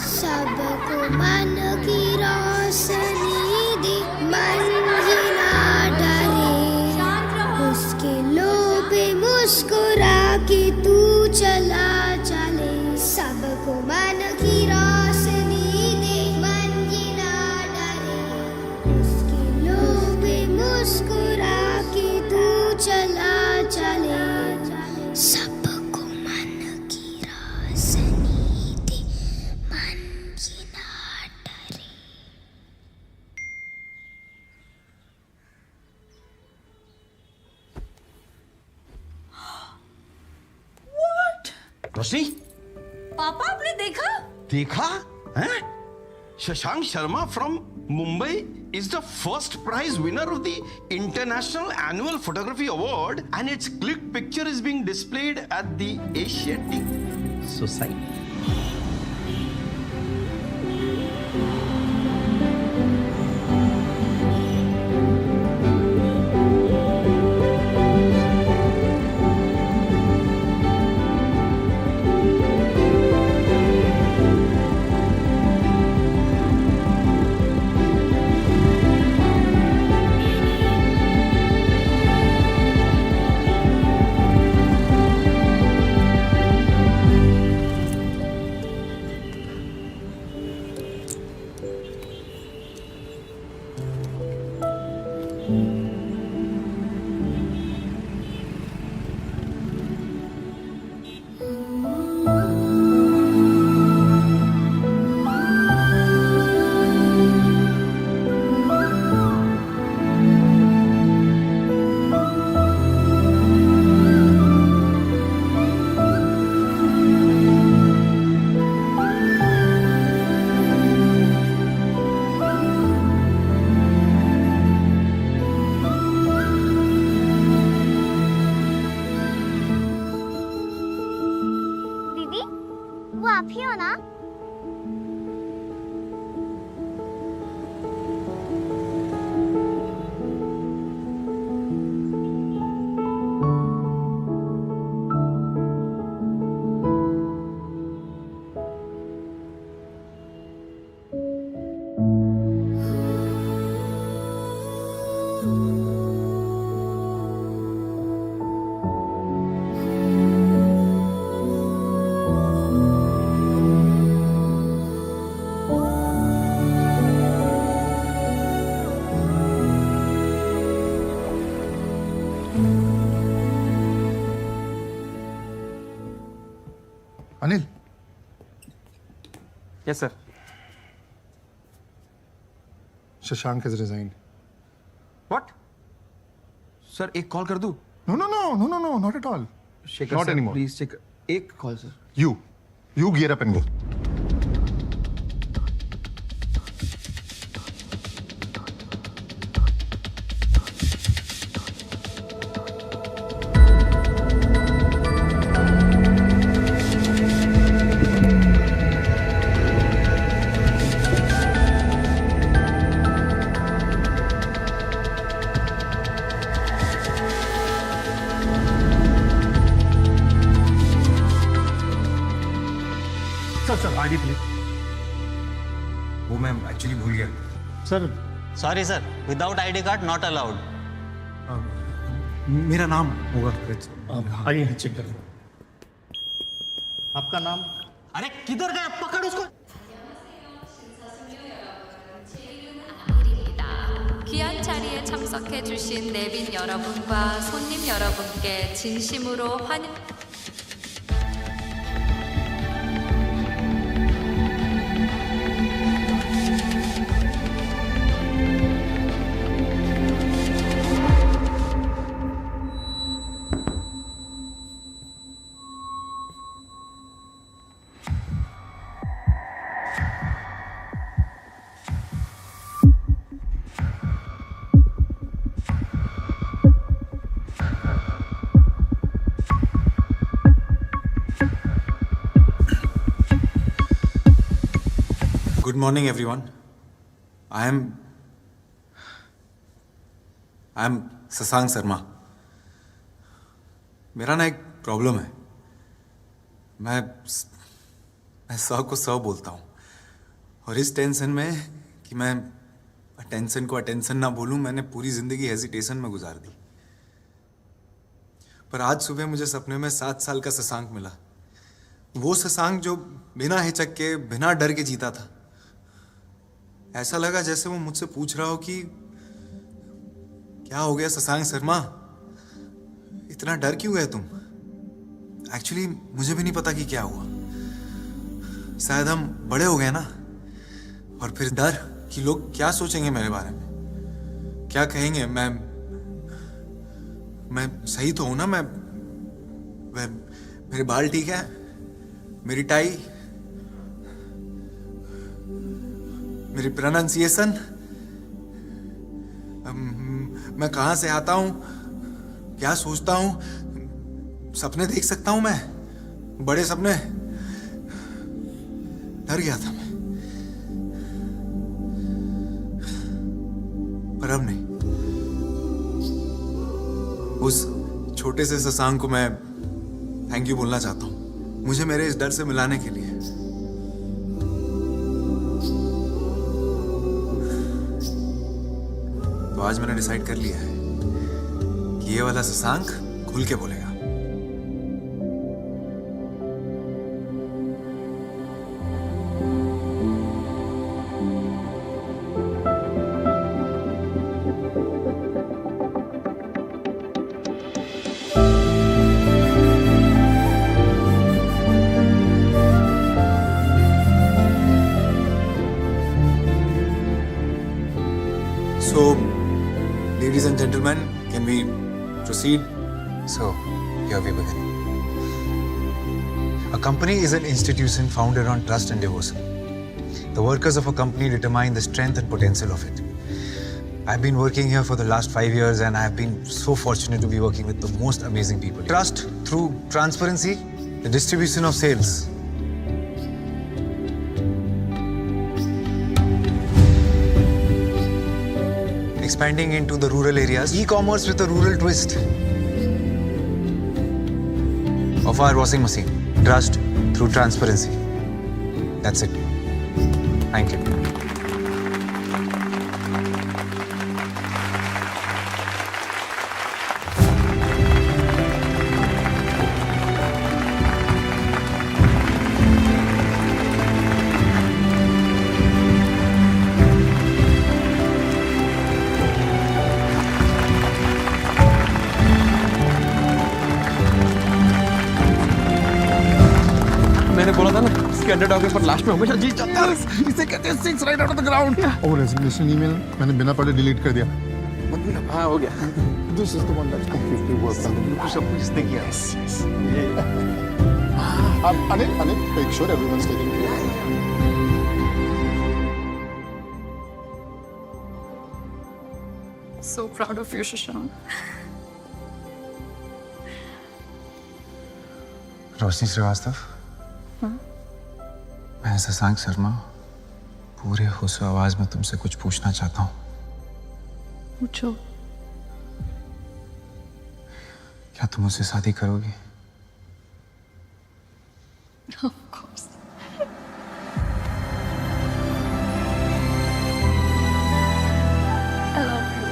सबको मन की रोशनी दे मन ही ना डरे उसके लोभ पे मुस्कुरा के तू चला चले सबको मन की रोशनी दे मन ही ना डरे उसके लोभ पे मुस्कुरा के तू चला चले सबको मन की रोशनी दे मन ही ना डरे। रोशनी, पापा आपने देखा? देखा हैं? Shashank Sharma from Mumbai is the first prize winner of the International Annual Photography Award, and its click picture is being displayed at the Asiatic Society. दीदी वो आप ही हो ना? Anil, yes sir. Shashank has resigned. What? Sir एक कॉल कर दूं? No, no, no, no, no, no, not at all. Shekhar Not sir, anymore. Please Shekhar, एक call sir. You gear up and go. Sir ID please. वो मैं एक्चुअली भूल गया सर। Sorry sir, without ID card not allowed. मेरा नाम होगा। आइए चेक कर। आपका नाम? अरे किधर गया, पकड़ उसको। 귀한 자리에 참석해주신 내빈 여러분과 손님 여러분께 진심으로 환영. Good morning, everyone. I am Shashank Sharma. मेरा ना एक प्रॉब्लम है. मैं मैं स को स बोलता हूँ, और इस टेंशन में कि मैं अटेंशन को अटेंशन ना बोलूं, मैंने पूरी जिंदगी हेजिटेशन में गुजार दी। पर आज सुबह मुझे सपने में 7 साल का शशांक मिला, वो शशांक जो बिना हिचक के, बिना डर के जीता था। ऐसा लगा जैसे वो मुझसे पूछ रहा हो कि क्या हो गया शशांक शर्मा, इतना डर क्यों गए तुम? एक्चुअली मुझे भी नहीं पता कि क्या हुआ। शायद हम बड़े हो गए ना, और फिर डर कि लोग क्या सोचेंगे मेरे बारे में, क्या कहेंगे। मैं सही तो हूं ना? मैं मेरे बाल ठीक है, मेरी टाई, मेरी प्रोनाउंसिएशन, मैं कहां से आता हूं, क्या सोचता हूं, सपने देख सकता हूं मैं, बड़े सपने। डर गया था मैं, पर अब नहीं। उस छोटे से शशांक को मैं थैंक यू बोलना चाहता हूं, मुझे मेरे इस डर से मिलाने के लिए। तो आज मैंने डिसाइड कर लिया है कि ये वाला शशांक खुल के बोलेगा। So, ladies and gentlemen, can we proceed? So, here we begin. A company is an institution founded on trust and devotion. The workers of a company determine the strength and potential of it. I've been working here for the last 5 years, and I've been so fortunate to be working with the most amazing people. Trust through transparency, the distribution of sales. Expanding into the rural areas, e-commerce with a rural twist. Of our washing machine, trust through transparency. That's it. Thank you. मैंने बोला था ना, इसके underdog पर last में हमेशा जीत जाता है। इसे कहते हैं 6 right out of the ground. और रेजिग्नेशन ईमेल मैंने बिना पढ़े डिलीट कर दिया। हाँ, हो गया। This is the one that's completely work. बिल्कुल सब कुछ इसने किया। Anil, make sure everyone is taking care. So proud of you, Shashank. रोशनी श्रीवास्तव, मैं शशांक शर्मा पूरे होशो आवाज में तुमसे कुछ पूछना चाहता हूँ। पूछो। क्या तुम मुझसे शादी करोगी? Of course. I love you.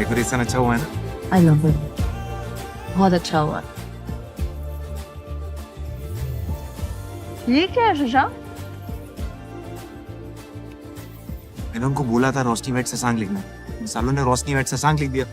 Decoration अच्छा हुआ है ना? आई लव इट, बहुत अच्छा हुआ। ये क्या है शशांक? मैंने उनको बोला था रोशनी वेट शशांक लिखना, सालों ने रोशनी वेट शशांक लिख दिया।